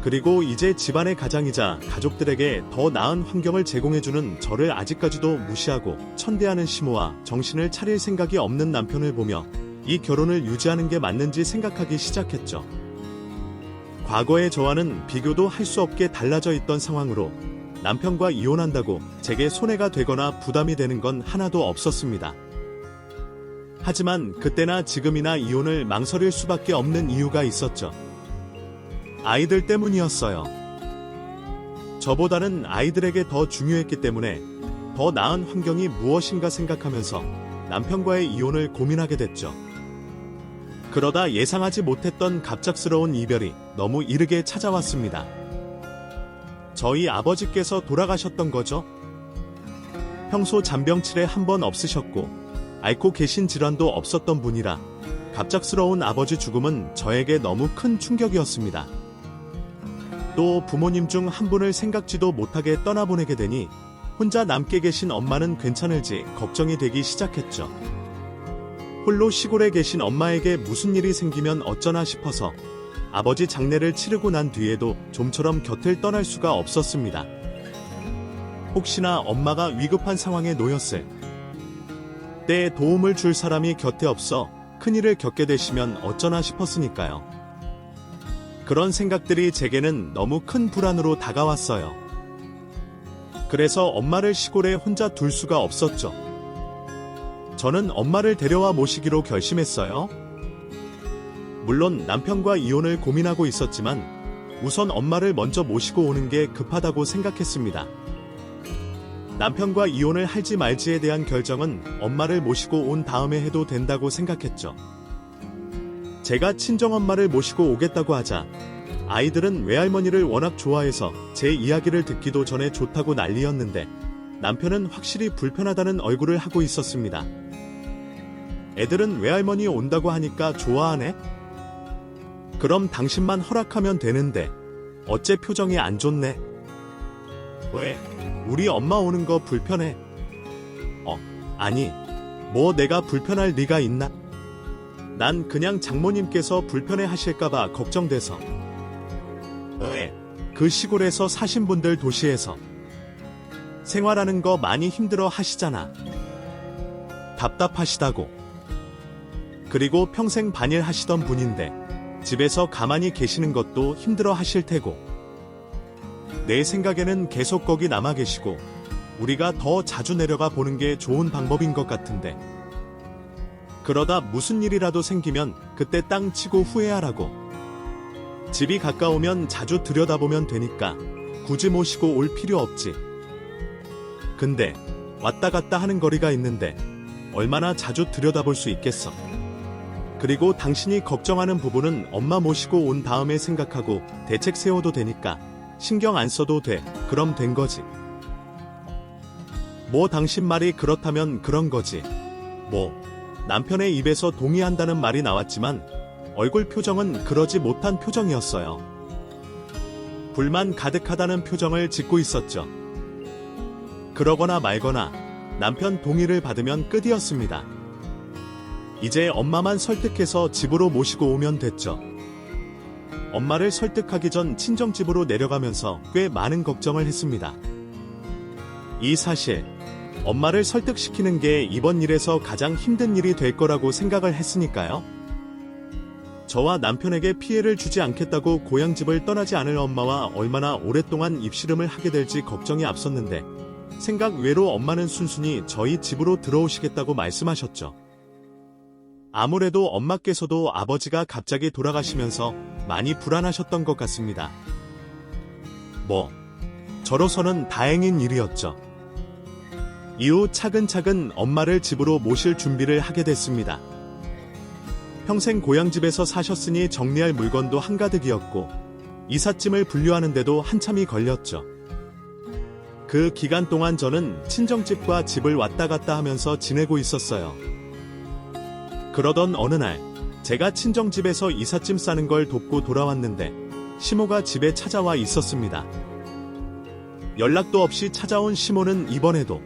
그리고 이제 집안의 가장이자 가족들에게 더 나은 환경을 제공해주는 저를 아직까지도 무시하고 천대하는 시모와 정신을 차릴 생각이 없는 남편을 보며 이 결혼을 유지하는 게 맞는지 생각하기 시작했죠. 과거의 저와는 비교도 할 수 없게 달라져 있던 상황으로 남편과 이혼한다고 제게 손해가 되거나 부담이 되는 건 하나도 없었습니다. 하지만 그때나 지금이나 이혼을 망설일 수밖에 없는 이유가 있었죠. 아이들 때문이었어요. 저보다는 아이들에게 더 중요했기 때문에 더 나은 환경이 무엇인가 생각하면서 남편과의 이혼을 고민하게 됐죠. 그러다 예상하지 못했던 갑작스러운 이별이 너무 이르게 찾아왔습니다. 저희 아버지께서 돌아가셨던 거죠. 평소 잔병치레 한 번 없으셨고 앓고 계신 질환도 없었던 분이라 갑작스러운 아버지 죽음은 저에게 너무 큰 충격이었습니다. 또 부모님 중 한 분을 생각지도 못하게 떠나보내게 되니 혼자 남게 계신 엄마는 괜찮을지 걱정이 되기 시작했죠. 홀로 시골에 계신 엄마에게 무슨 일이 생기면 어쩌나 싶어서 아버지 장례를 치르고 난 뒤에도 좀처럼 곁을 떠날 수가 없었습니다. 혹시나 엄마가 위급한 상황에 놓였을 때 도움을 줄 사람이 곁에 없어 큰일을 겪게 되시면 어쩌나 싶었으니까요. 그런 생각들이 제게는 너무 큰 불안으로 다가왔어요. 그래서 엄마를 시골에 혼자 둘 수가 없었죠. 저는 엄마를 데려와 모시기로 결심했어요. 물론 남편과 이혼을 고민하고 있었지만 우선 엄마를 먼저 모시고 오는 게 급하다고 생각했습니다. 남편과 이혼을 할지 말지에 대한 결정은 엄마를 모시고 온 다음에 해도 된다고 생각했죠. 제가 친정엄마를 모시고 오겠다고 하자 아이들은 외할머니를 워낙 좋아해서 제 이야기를 듣기도 전에 좋다고 난리였는데 남편은 확실히 불편하다는 얼굴을 하고 있었습니다. 애들은 외할머니 온다고 하니까 좋아하네? 그럼 당신만 허락하면 되는데 어째 표정이 안 좋네? 왜? 우리 엄마 오는 거 불편해? 아니, 뭐 내가 불편할 리가 있나? 난 그냥 장모님께서 불편해 하실까봐 걱정돼서. 왜? 그 시골에서 사신 분들 도시에서 생활하는 거 많이 힘들어 하시잖아. 답답하시다고. 그리고 평생 반일 하시던 분인데 집에서 가만히 계시는 것도 힘들어 하실 테고. 내 생각에는 계속 거기 남아 계시고 우리가 더 자주 내려가 보는 게 좋은 방법인 것 같은데. 그러다 무슨 일이라도 생기면 그때 땅 치고 후회하라고. 집이 가까우면 자주 들여다보면 되니까 굳이 모시고 올 필요 없지. 근데 왔다 갔다 하는 거리가 있는데 얼마나 자주 들여다볼 수 있겠어. 그리고 당신이 걱정하는 부분은 엄마 모시고 온 다음에 생각하고 대책 세워도 되니까 신경 안 써도 돼. 그럼 된 거지. 뭐 당신 말이 그렇다면 그런 거지. 뭐 남편의 입에서 동의한다는 말이 나왔지만 얼굴 표정은 그러지 못한 표정이었어요. 불만 가득하다는 표정을 짓고 있었죠. 그러거나 말거나 남편 동의를 받으면 끝이었습니다. 이제 엄마만 설득해서 집으로 모시고 오면 됐죠. 엄마를 설득하기 전 친정집으로 내려가면서 꽤 많은 걱정을 했습니다. 이 사실, 엄마를 설득시키는 게 이번 일에서 가장 힘든 일이 될 거라고 생각을 했으니까요. 저와 남편에게 피해를 주지 않겠다고 고향집을 떠나지 않을 엄마와 얼마나 오랫동안 입씨름을 하게 될지 걱정이 앞섰는데, 생각 외로 엄마는 순순히 저희 집으로 들어오시겠다고 말씀하셨죠. 아무래도 엄마께서도 아버지가 갑자기 돌아가시면서 많이 불안하셨던 것 같습니다. 저로서는 다행인 일이었죠. 이후 차근차근 엄마를 집으로 모실 준비를 하게 됐습니다. 평생 고향집에서 사셨으니 정리할 물건도 한가득이었고, 이삿짐을 분류하는데도 한참이 걸렸죠. 그 기간 동안 저는 친정집과 집을 왔다 갔다 하면서 지내고 있었어요. 그러던 어느 날, 제가 친정집에서 이삿짐 싸는 걸 돕고 돌아왔는데, 시모가 집에 찾아와 있었습니다. 연락도 없이 찾아온 시모는 이번에도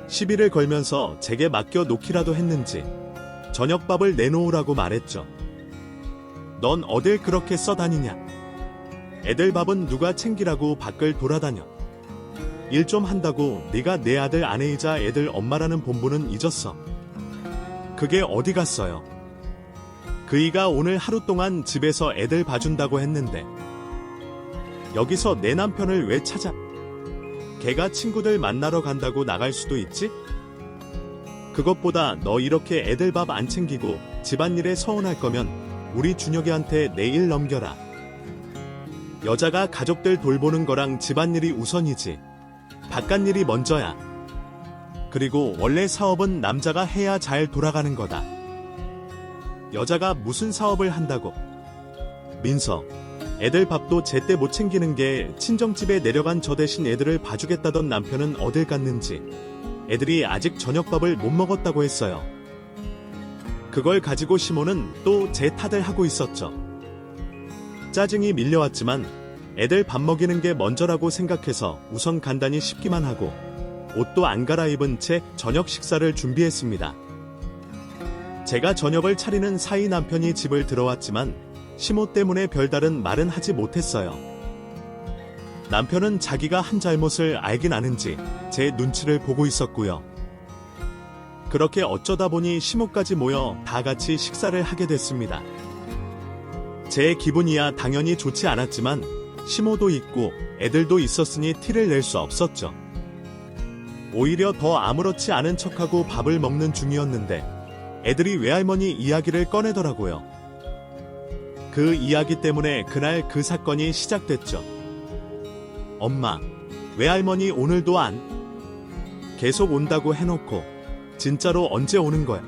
시비를 걸면서 제게 맡겨 놓기라도 했는지 저녁밥을 내놓으라고 말했죠. 넌 어딜 그렇게 써다니냐? 애들 밥은 누가 챙기라고 밖을 돌아다녀. 일 좀 한다고 네가 내 아들 아내이자 애들 엄마라는 본분은 잊었어. 그게 어디 갔어요? 그이가 오늘 하루 동안 집에서 애들 봐준다고 했는데 여기서 내 남편을 왜 찾아? 걔가 친구들 만나러 간다고 나갈 수도 있지? 그것보다 너 이렇게 애들 밥 안 챙기고 집안일에 서운할 거면 우리 준혁이한테 내 일 넘겨라. 여자가 가족들 돌보는 거랑 집안일이 우선이지. 바깥일이 먼저야. 그리고 원래 사업은 남자가 해야 잘 돌아가는 거다. 여자가 무슨 사업을 한다고? 민서, 애들 밥도 제때 못 챙기는 게 친정집에 내려간 저 대신 애들을 봐주겠다던 남편은 어딜 갔는지 애들이 아직 저녁밥을 못 먹었다고 했어요. 그걸 가지고 시모는 또 제 탓을 하고 있었죠. 짜증이 밀려왔지만 애들 밥 먹이는 게 먼저라고 생각해서 우선 간단히 씻기만 하고 옷도 안 갈아입은 채 저녁 식사를 준비했습니다. 제가 저녁을 차리는 사이 남편이 집을 들어왔지만 시모 때문에 별다른 말은 하지 못했어요. 남편은 자기가 한 잘못을 알긴 아는지 제 눈치를 보고 있었고요. 그렇게 어쩌다 보니 시모까지 모여 다 같이 식사를 하게 됐습니다. 제 기분이야 당연히 좋지 않았지만 시모도 있고 애들도 있었으니 티를 낼 수 없었죠. 오히려 더 아무렇지 않은 척하고 밥을 먹는 중이었는데 애들이 외할머니 이야기를 꺼내더라고요. 그 이야기 때문에 그날 그 사건이 시작됐죠. 엄마, 외할머니 오늘도 안? 계속 온다고 해놓고 진짜로 언제 오는 거야?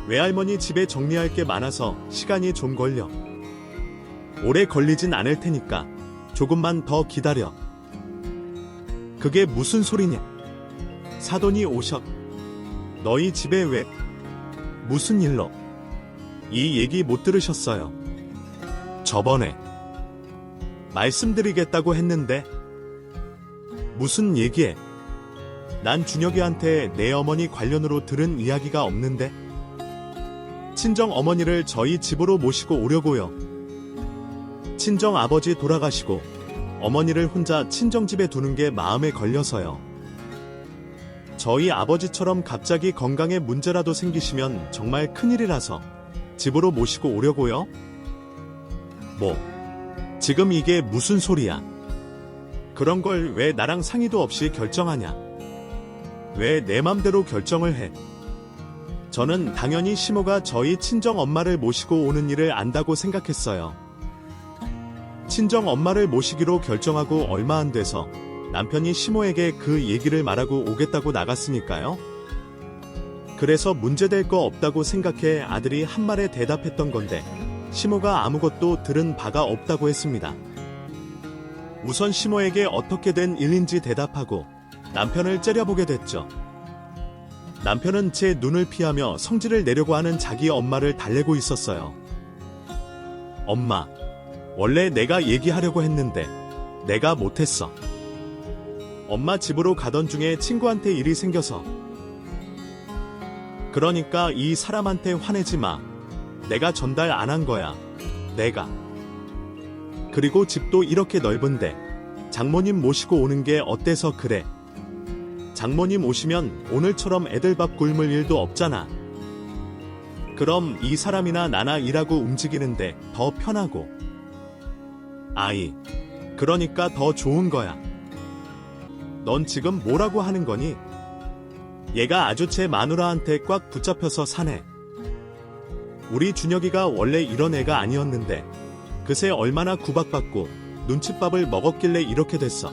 외할머니 집에 정리할 게 많아서 시간이 좀 걸려. 오래 걸리진 않을 테니까 조금만 더 기다려. 그게 무슨 소리냐? 사돈이 오셔. 너희 집에 왜? 무슨 일로? 이 얘기 못 들으셨어요. 저번에 말씀드리겠다고 했는데 무슨 얘기해? 난 준혁이한테 내 어머니 관련으로 들은 이야기가 없는데 친정 어머니를 저희 집으로 모시고 오려고요. 친정 아버지 돌아가시고 어머니를 혼자 친정집에 두는 게 마음에 걸려서요. 저희 아버지처럼 갑자기 건강에 문제라도 생기시면 정말 큰일이라서 집으로 모시고 오려고요. 지금 이게 무슨 소리야? 그런 걸 왜 나랑 상의도 없이 결정하냐? 왜 내 맘대로 결정을 해? 저는 당연히 시모가 저희 친정 엄마를 모시고 오는 일을 안다고 생각했어요. 친정 엄마를 모시기로 결정하고 얼마 안 돼서 남편이 시모에게 그 얘기를 말하고 오겠다고 나갔으니까요. 그래서 문제될 거 없다고 생각해 아들이 한 말에 대답했던 건데 시모가 아무것도 들은 바가 없다고 했습니다. 우선 시모에게 어떻게 된 일인지 대답하고 남편을 째려보게 됐죠. 남편은 제 눈을 피하며 성질을 내려고 하는 자기 엄마를 달래고 있었어요. 엄마, 원래 내가 얘기하려고 했는데 내가 못했어. 엄마 집으로 가던 중에 친구한테 일이 생겨서. 그러니까 이 사람한테 화내지 마. 내가 전달 안 한 거야. 내가. 그리고 집도 이렇게 넓은데 장모님 모시고 오는 게 어때서 그래? 장모님 오시면 오늘처럼 애들 밥 굶을 일도 없잖아. 그럼 이 사람이나 나나 일하고 움직이는데 더 편하고. 아이, 그러니까 더 좋은 거야. 넌 지금 뭐라고 하는 거니? 얘가 아주 제 마누라한테 꽉 붙잡혀서 사네. 우리 준혁이가 원래 이런 애가 아니었는데 그새 얼마나 구박받고 눈칫밥을 먹었길래 이렇게 됐어.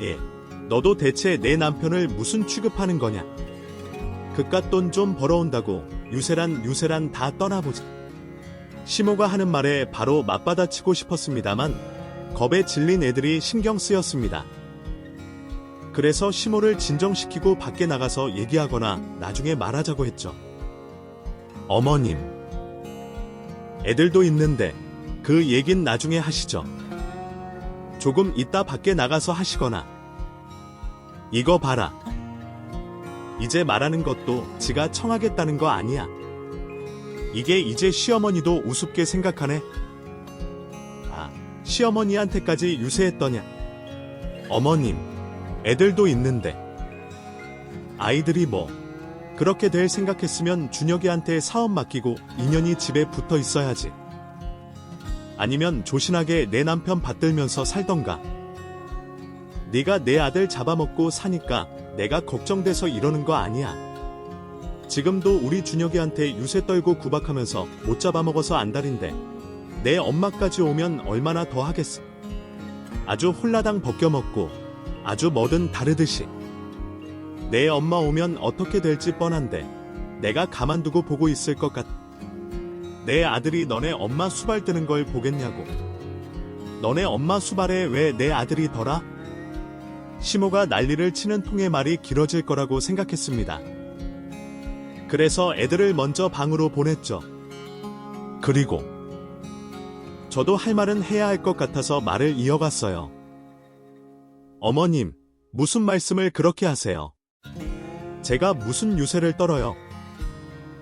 예, 너도 대체 내 남편을 무슨 취급하는 거냐? 그깟 돈 좀 벌어온다고 유세란 다 떠나보자. 시모가 하는 말에 바로 맞받아치고 싶었습니다만 겁에 질린 애들이 신경 쓰였습니다. 그래서 시모를 진정시키고 밖에 나가서 얘기하거나 나중에 말하자고 했죠. 어머님, 애들도 있는데 그 얘긴 나중에 하시죠. 조금 이따 밖에 나가서 하시거나. 이거 봐라. 이제 말하는 것도 지가 청하겠다는 거 아니야. 이게 이제 시어머니도 우습게 생각하네. 아, 시어머니한테까지 유세했더냐. 어머님, 애들도 있는데. 아이들이 뭐 그렇게 될 생각했으면 준혁이한테 사업 맡기고 인연이 집에 붙어 있어야지. 아니면 조신하게 내 남편 받들면서 살던가. 네가 내 아들 잡아먹고 사니까 내가 걱정돼서 이러는 거 아니야. 지금도 우리 준혁이한테 유세 떨고 구박하면서 못 잡아먹어서 안달인데 내 엄마까지 오면 얼마나 더 하겠어. 아주 홀라당 벗겨먹고 아주 뭐든 다르듯이. 내 엄마 오면 어떻게 될지 뻔한데 내가 가만두고 보고 있을 것 같아. 내 아들이 너네 엄마 수발 뜨는 걸 보겠냐고. 너네 엄마 수발에 왜 내 아들이 덜아? 시모가 난리를 치는 통의 말이 길어질 거라고 생각했습니다. 그래서 애들을 먼저 방으로 보냈죠. 그리고 저도 할 말은 해야 할 것 같아서 말을 이어갔어요. 어머님, 무슨 말씀을 그렇게 하세요? 제가 무슨 유세를 떨어요?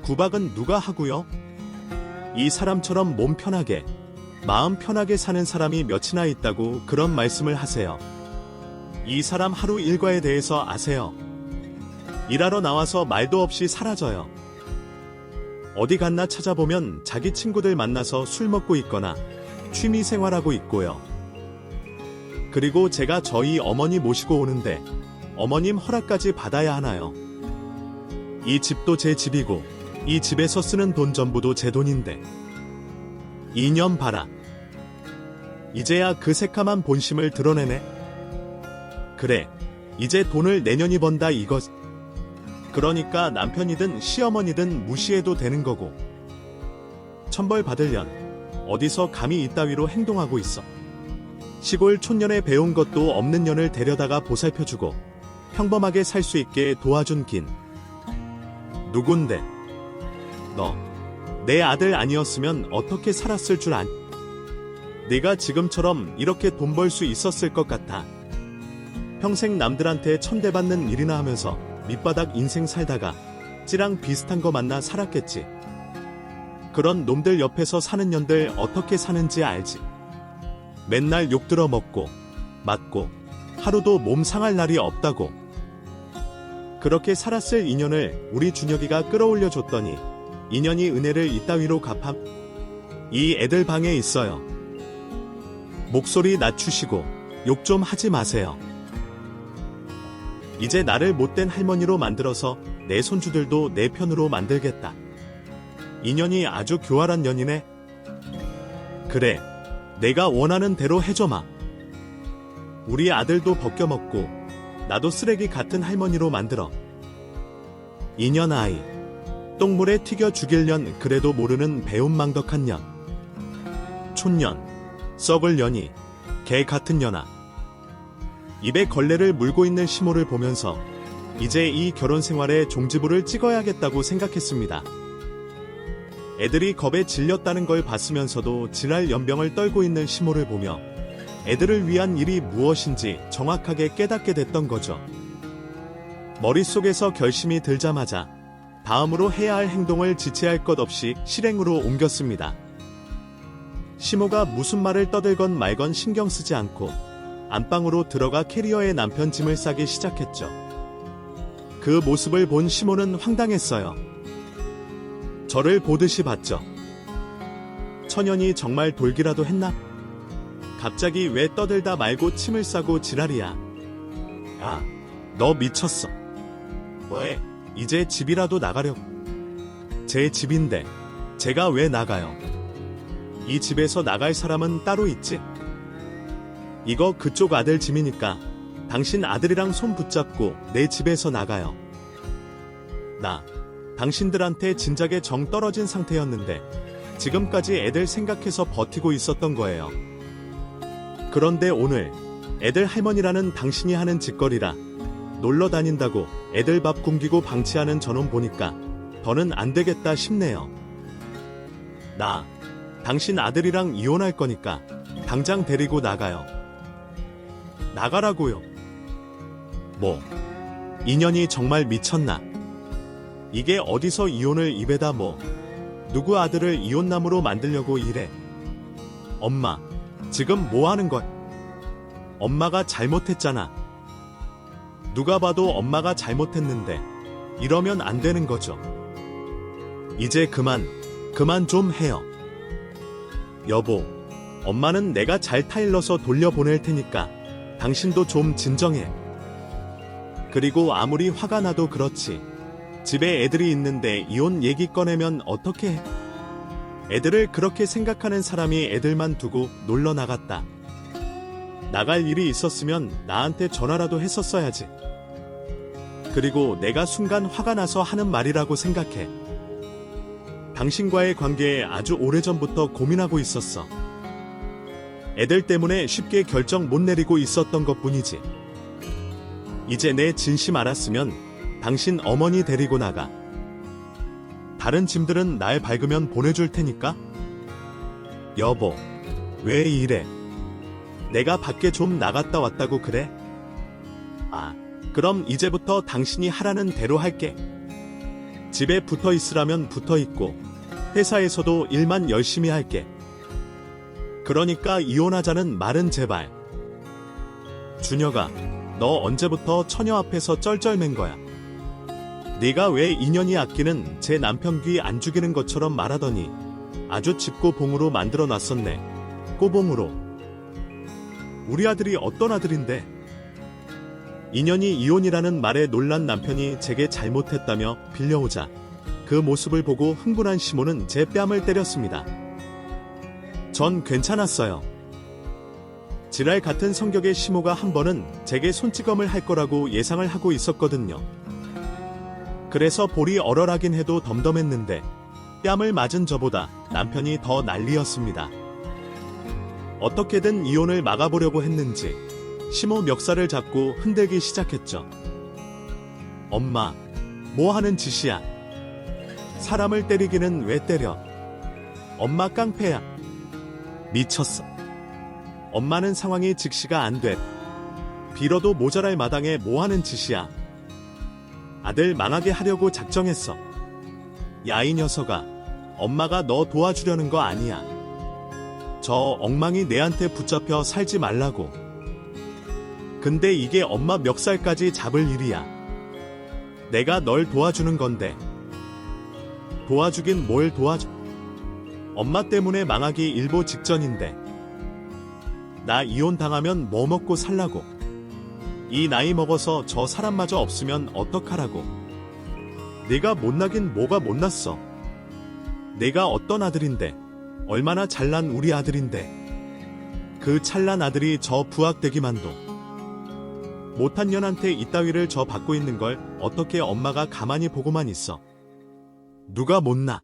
구박은 누가 하고요? 이 사람처럼 몸 편하게, 마음 편하게 사는 사람이 몇이나 있다고 그런 말씀을 하세요. 이 사람 하루 일과에 대해서 아세요? 일하러 나와서 말도 없이 사라져요. 어디 갔나 찾아보면 자기 친구들 만나서 술 먹고 있거나 취미 생활하고 있고요. 그리고 제가 저희 어머니 모시고 오는데 어머님 허락까지 받아야 하나요? 이 집도 제 집이고 이 집에서 쓰는 돈 전부도 제 돈인데. 이년 봐라. 이제야 그 새카만 본심을 드러내네. 그래, 이제 돈을 내년이 번다 이것. 그러니까 남편이든 시어머니든 무시해도 되는 거고. 천벌 받으련 어디서 감히 이따위로 행동하고 있어. 시골 촌년에 배운 것도 없는 년을 데려다가 보살펴주고 평범하게 살 수 있게 도와준 긴. 누군데? 너, 내 아들 아니었으면 어떻게 살았을 줄 아니? 네가 지금처럼 이렇게 돈 벌 수 있었을 것 같아. 평생 남들한테 천대받는 일이나 하면서 밑바닥 인생 살다가 찌랑 비슷한 거 만나 살았겠지. 그런 놈들 옆에서 사는 년들 어떻게 사는지 알지. 맨날 욕 들어 먹고 맞고 하루도 몸 상할 날이 없다고. 그렇게 살았을 인연을 우리 준혁이가 끌어올려 줬더니 인연이 은혜를 이따위로 갚아. 이 애들 방에 있어요. 목소리 낮추시고 욕 좀 하지 마세요. 이제 나를 못된 할머니로 만들어서 내 손주들도 내 편으로 만들겠다. 인연이 아주 교활한 년이네. 그래, 내가 원하는 대로 해줘마. 우리 아들도 벗겨먹고 나도 쓰레기 같은 할머니로 만들어. 인연 아이, 똥물에 튀겨 죽일 년 그래도 모르는 배은망덕한 년. 촌년, 썩을 년이, 개 같은 년아. 입에 걸레를 물고 있는 시모를 보면서 이제 이 결혼 생활에 종지부를 찍어야겠다고 생각했습니다. 애들이 겁에 질렸다는 걸 봤으면서도 지랄 연병을 떨고 있는 시모를 보며 애들을 위한 일이 무엇인지 정확하게 깨닫게 됐던 거죠. 머릿속에서 결심이 들자마자 다음으로 해야 할 행동을 지체할 것 없이 실행으로 옮겼습니다. 시모가 무슨 말을 떠들건 말건 신경 쓰지 않고 안방으로 들어가 캐리어에 남편 짐을 싸기 시작했죠. 그 모습을 본 시모는 황당했어요. 저를 보듯이 봤죠. 처년이 정말 돌기라도 했나? 갑자기 왜 떠들다 말고 침을 싸고 지랄이야. 야, 너 미쳤어. 왜? 이제 집이라도 나가려고. 제 집인데 제가 왜 나가요? 이 집에서 나갈 사람은 따로 있지. 이거 그쪽 아들 짐이니까 당신 아들이랑 손 붙잡고 내 집에서 나가요. 나 당신들한테 진작에 정 떨어진 상태였는데 지금까지 애들 생각해서 버티고 있었던 거예요. 그런데 오늘 애들 할머니라는 당신이 하는 짓거리라 놀러 다닌다고 애들 밥 굶기고 방치하는 저놈 보니까 더는 안 되겠다 싶네요. 나 당신 아들이랑 이혼할 거니까 당장 데리고 나가요. 나가라고요. 뭐, 인연이 정말 미쳤나? 이게 어디서 이혼을 입에다 뭐, 누구 아들을 이혼남으로 만들려고 이래. 엄마, 지금 뭐 하는 거야? 엄마가 잘못했잖아. 누가 봐도 엄마가 잘못했는데 이러면 안 되는 거죠. 이제 그만 좀 해요. 여보, 엄마는 내가 잘 타일러서 돌려보낼 테니까 당신도 좀 진정해. 그리고 아무리 화가 나도 그렇지. 집에 애들이 있는데 이혼 얘기 꺼내면 어떻게 해? 애들을 그렇게 생각하는 사람이 애들만 두고 놀러 나갔다. 나갈 일이 있었으면 나한테 전화라도 했었어야지. 그리고 내가 순간 화가 나서 하는 말이라고 생각해. 당신과의 관계에 아주 오래전부터 고민하고 있었어. 애들 때문에 쉽게 결정 못 내리고 있었던 것 뿐이지. 이제 내 진심 알았으면 당신 어머니 데리고 나가. 다른 짐들은 날 밝으면 보내줄 테니까. 여보, 왜 이래? 내가 밖에 좀 나갔다 왔다고 그래? 아, 그럼 이제부터 당신이 하라는 대로 할게. 집에 붙어 있으라면 붙어 있고 회사에서도 일만 열심히 할게. 그러니까 이혼하자는 말은 제발. 준혁아, 너 언제부터 처녀 앞에서 쩔쩔맨 거야? 네가 왜 인연이 아끼는 제 남편 귀 안 죽이는 것처럼 말하더니 아주 짚고 봉으로 만들어 놨었네. 꼬봉으로. 우리 아들이 어떤 아들인데? 인연이 이혼이라는 말에 놀란 남편이 제게 잘못했다며 빌려오자 그 모습을 보고 흥분한 시모는 제 뺨을 때렸습니다. 전 괜찮았어요. 지랄 같은 성격의 시모가 한 번은 제게 손찌검을 할 거라고 예상을 하고 있었거든요. 그래서 볼이 얼얼하긴 해도 덤덤했는데 뺨을 맞은 저보다 남편이 더 난리였습니다. 어떻게든 이혼을 막아보려고 했는지 시모 멱살을 잡고 흔들기 시작했죠. 엄마, 뭐 하는 짓이야? 사람을 때리기는 왜 때려? 엄마 깡패야. 미쳤어. 엄마는 상황이 직시가 안 돼. 빌어도 모자랄 마당에 뭐 하는 짓이야? 아들 망하게 하려고 작정했어. 야, 이 녀석아, 엄마가 너 도와주려는 거 아니야. 저 엉망이 내한테 붙잡혀 살지 말라고. 근데 이게 엄마 멱살까지 잡을 일이야. 내가 널 도와주는 건데. 도와주긴 뭘 도와줘. 엄마 때문에 망하기 일보 직전인데. 나 이혼 당하면 뭐 먹고 살라고. 이 나이 먹어서 저 사람마저 없으면 어떡하라고. 내가 못나긴 뭐가 못났어. 내가 어떤 아들인데. 얼마나 잘난 우리 아들인데. 그 찰난 아들이 저 부학되기만도. 못한 년한테 이따위를 저 받고 있는 걸 어떻게 엄마가 가만히 보고만 있어. 누가 못나.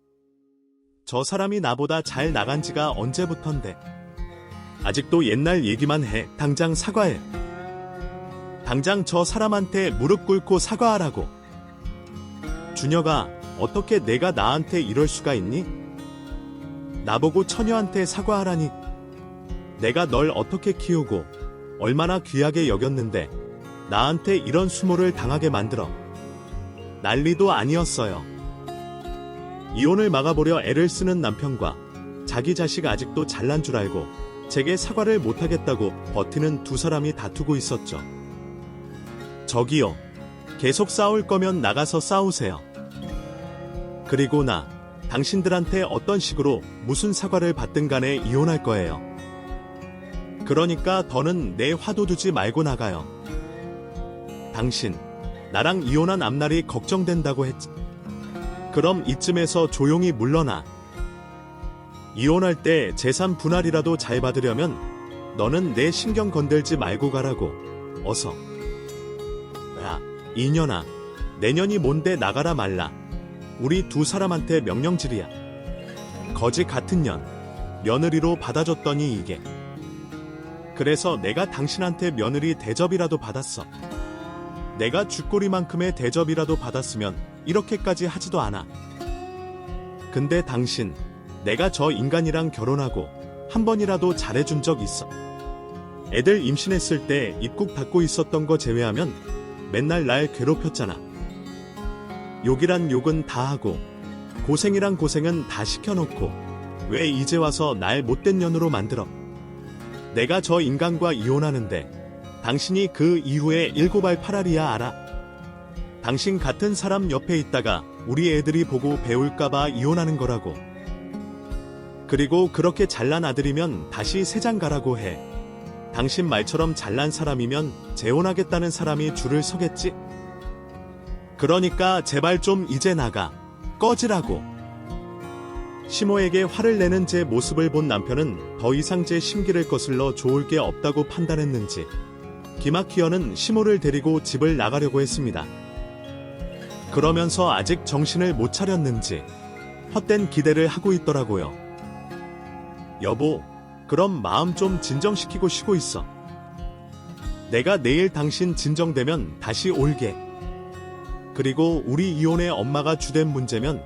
저 사람이 나보다 잘 나간 지가 언제부턴데. 아직도 옛날 얘기만 해. 당장 사과해. 당장 저 사람한테 무릎 꿇고 사과하라고. 준혁아, 어떻게 내가 나한테 이럴 수가 있니? 나보고 처녀한테 사과하라니. 내가 널 어떻게 키우고 얼마나 귀하게 여겼는데 나한테 이런 수모를 당하게 만들어. 난리도 아니었어요. 이혼을 막아보려 애를 쓰는 남편과 자기 자식 아직도 잘난 줄 알고 제게 사과를 못하겠다고 버티는 두 사람이 다투고 있었죠. 저기요. 계속 싸울 거면 나가서 싸우세요. 그리고 나 당신들한테 어떤 식으로 무슨 사과를 받든 간에 이혼할 거예요. 그러니까 더는 내 화도 두지 말고 나가요. 당신 나랑 이혼한 앞날이 걱정된다고 했지. 그럼 이쯤에서 조용히 물러나. 이혼할 때 재산 분할이라도 잘 받으려면 너는 내 신경 건들지 말고 가라고. 어서. 야, 이년아. 내년이 뭔데 나가라 말라. 우리 두 사람한테 명령질이야. 거지 같은 년. 며느리로 받아줬더니 이게. 그래서 내가 당신한테 며느리 대접이라도 받았어. 내가 쥐꼬리만큼의 대접이라도 받았으면 이렇게까지 하지도 않아. 근데 당신, 내가 저 인간이랑 결혼하고 한 번이라도 잘해준 적 있어? 애들 임신했을 때 입국 닫고 있었던 거 제외하면 맨날 날 괴롭혔잖아. 욕이란 욕은 다 하고 고생이란 고생은 다 시켜놓고 왜 이제 와서 날 못된 년으로 만들어? 내가 저 인간과 이혼하는데 당신이 그 이후에 7알 8알이야 알아? 당신 같은 사람 옆에 있다가 우리 애들이 보고 배울까봐 이혼하는 거라고. 그리고 그렇게 잘난 아들이면 다시 세장 가라고 해. 당신 말처럼 잘난 사람이면 재혼하겠다는 사람이 줄을 서겠지? 그러니까 제발 좀 이제 나가. 꺼지라고. 시모에게 화를 내는 제 모습을 본 남편은 더 이상 제 심기를 거슬러 좋을 게 없다고 판단했는지 기막히어는 시모를 데리고 집을 나가려고 했습니다. 그러면서 아직 정신을 못 차렸는지 헛된 기대를 하고 있더라고요. 여보, 그럼 마음 좀 진정시키고 쉬고 있어. 내가 내일 당신 진정되면 다시 올게. 그리고 우리 이혼의 엄마가 주된 문제면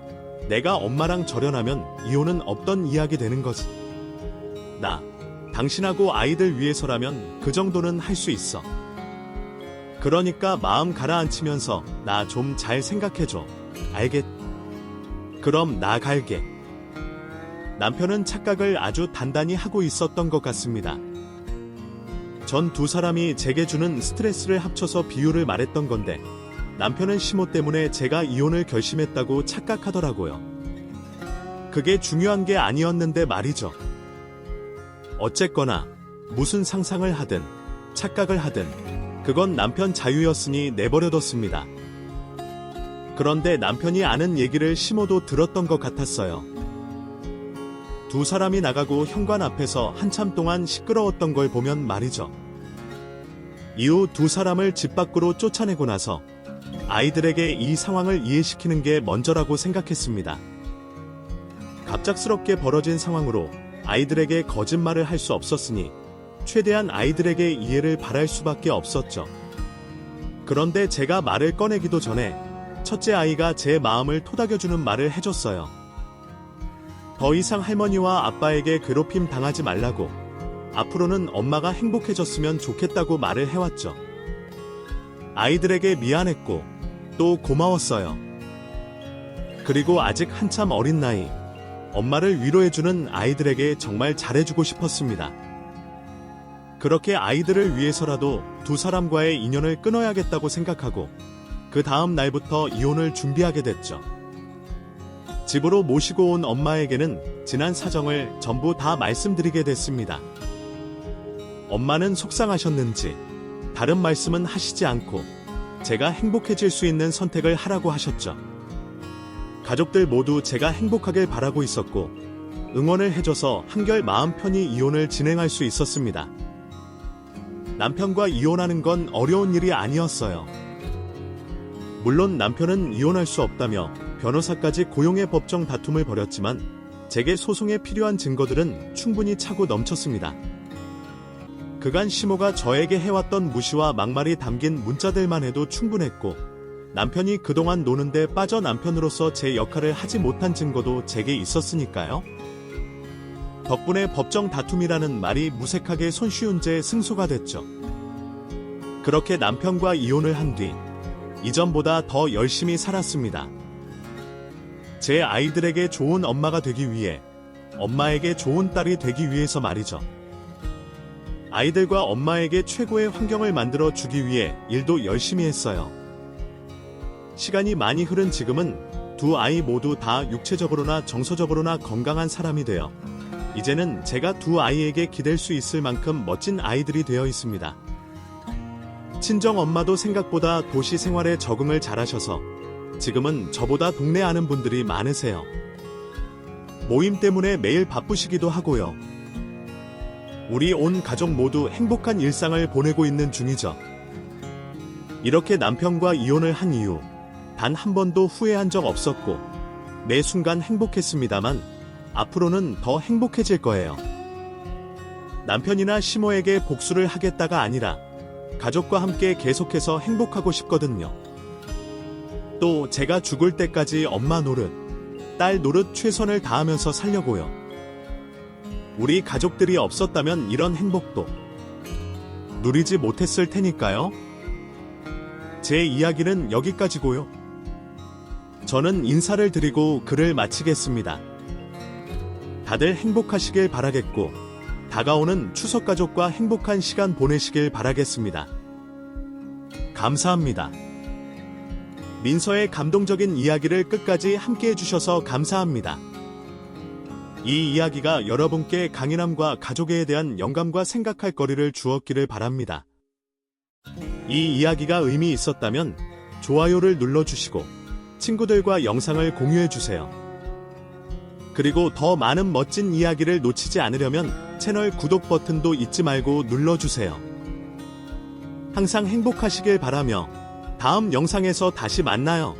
내가 엄마랑 절연하면 이혼은 없던 이야기 되는 거지. 나 당신하고 아이들 위해서라면 그 정도는 할 수 있어. 그러니까 마음 가라앉히면서 나 좀 잘 생각해줘. 알겠? 그럼 나 갈게. 남편은 착각을 아주 단단히 하고 있었던 것 같습니다. 전 두 사람이 제게 주는 스트레스를 합쳐서 비유를 말했던 건데 남편은 시모 때문에 제가 이혼을 결심했다고 착각하더라고요. 그게 중요한 게 아니었는데 말이죠. 어쨌거나 무슨 상상을 하든 착각을 하든 그건 남편 자유였으니 내버려뒀습니다. 그런데 남편이 아는 얘기를 시모도 들었던 것 같았어요. 두 사람이 나가고 현관 앞에서 한참 동안 시끄러웠던 걸 보면 말이죠. 이후 두 사람을 집 밖으로 쫓아내고 나서 아이들에게 이 상황을 이해시키는 게 먼저라고 생각했습니다. 갑작스럽게 벌어진 상황으로 아이들에게 거짓말을 할 수 없었으니 최대한 아이들에게 이해를 바랄 수밖에 없었죠. 그런데 제가 말을 꺼내기도 전에 첫째 아이가 제 마음을 토닥여주는 말을 해줬어요. 더 이상 할머니와 아빠에게 괴롭힘 당하지 말라고, 앞으로는 엄마가 행복해졌으면 좋겠다고 말을 해왔죠. 아이들에게 미안했고 또 고마웠어요. 그리고 아직 한참 어린 나이, 엄마를 위로해주는 아이들에게 정말 잘해주고 싶었습니다. 그렇게 아이들을 위해서라도 두 사람과의 인연을 끊어야겠다고 생각하고 그 다음 날부터 이혼을 준비하게 됐죠. 집으로 모시고 온 엄마에게는 지난 사정을 전부 다 말씀드리게 됐습니다. 엄마는 속상하셨는지 다른 말씀은 하시지 않고 제가 행복해질 수 있는 선택을 하라고 하셨죠. 가족들 모두 제가 행복하길 바라고 있었고 응원을 해줘서 한결 마음 편히 이혼을 진행할 수 있었습니다. 남편과 이혼하는 건 어려운 일이 아니었어요. 물론 남편은 이혼할 수 없다며 변호사까지 고용해 법정 다툼을 벌였지만 제게 소송에 필요한 증거들은 충분히 차고 넘쳤습니다. 그간 시모가 저에게 해왔던 무시와 막말이 담긴 문자들만 해도 충분했고 남편이 그동안 노는데 빠져 남편으로서 제 역할을 하지 못한 증거도 제게 있었으니까요. 덕분에 법정 다툼이라는 말이 무색하게 손쉬운 채 승소가 됐죠. 그렇게 남편과 이혼을 한 뒤 이전보다 더 열심히 살았습니다. 제 아이들에게 좋은 엄마가 되기 위해, 엄마에게 좋은 딸이 되기 위해서 말이죠. 아이들과 엄마에게 최고의 환경을 만들어 주기 위해 일도 열심히 했어요. 시간이 많이 흐른 지금은 두 아이 모두 다 육체적으로나 정서적으로나 건강한 사람이 되어 이제는 제가 두 아이에게 기댈 수 있을 만큼 멋진 아이들이 되어 있습니다. 친정 엄마도 생각보다 도시 생활에 적응을 잘하셔서 지금은 저보다 동네 아는 분들이 많으세요. 모임 때문에 매일 바쁘시기도 하고요. 우리 온 가족 모두 행복한 일상을 보내고 있는 중이죠. 이렇게 남편과 이혼을 한 이후 단 한 번도 후회한 적 없었고 매 순간 행복했습니다만 앞으로는 더 행복해질 거예요. 남편이나 시모에게 복수를 하겠다가 아니라 가족과 함께 계속해서 행복하고 싶거든요. 또 제가 죽을 때까지 엄마 노릇, 딸 노릇 최선을 다하면서 살려고요. 우리 가족들이 없었다면 이런 행복도 누리지 못했을 테니까요. 제 이야기는 여기까지고요. 저는 인사를 드리고 글을 마치겠습니다. 다들 행복하시길 바라겠고 다가오는 추석 가족과 행복한 시간 보내시길 바라겠습니다. 감사합니다. 민서의 감동적인 이야기를 끝까지 함께 해주셔서 감사합니다. 이 이야기가 여러분께 강인함과 가족에 대한 영감과 생각할 거리를 주었기를 바랍니다. 이 이야기가 의미 있었다면 좋아요를 눌러주시고 친구들과 영상을 공유해주세요. 그리고 더 많은 멋진 이야기를 놓치지 않으려면 채널 구독 버튼도 잊지 말고 눌러주세요. 항상 행복하시길 바라며 다음 영상에서 다시 만나요.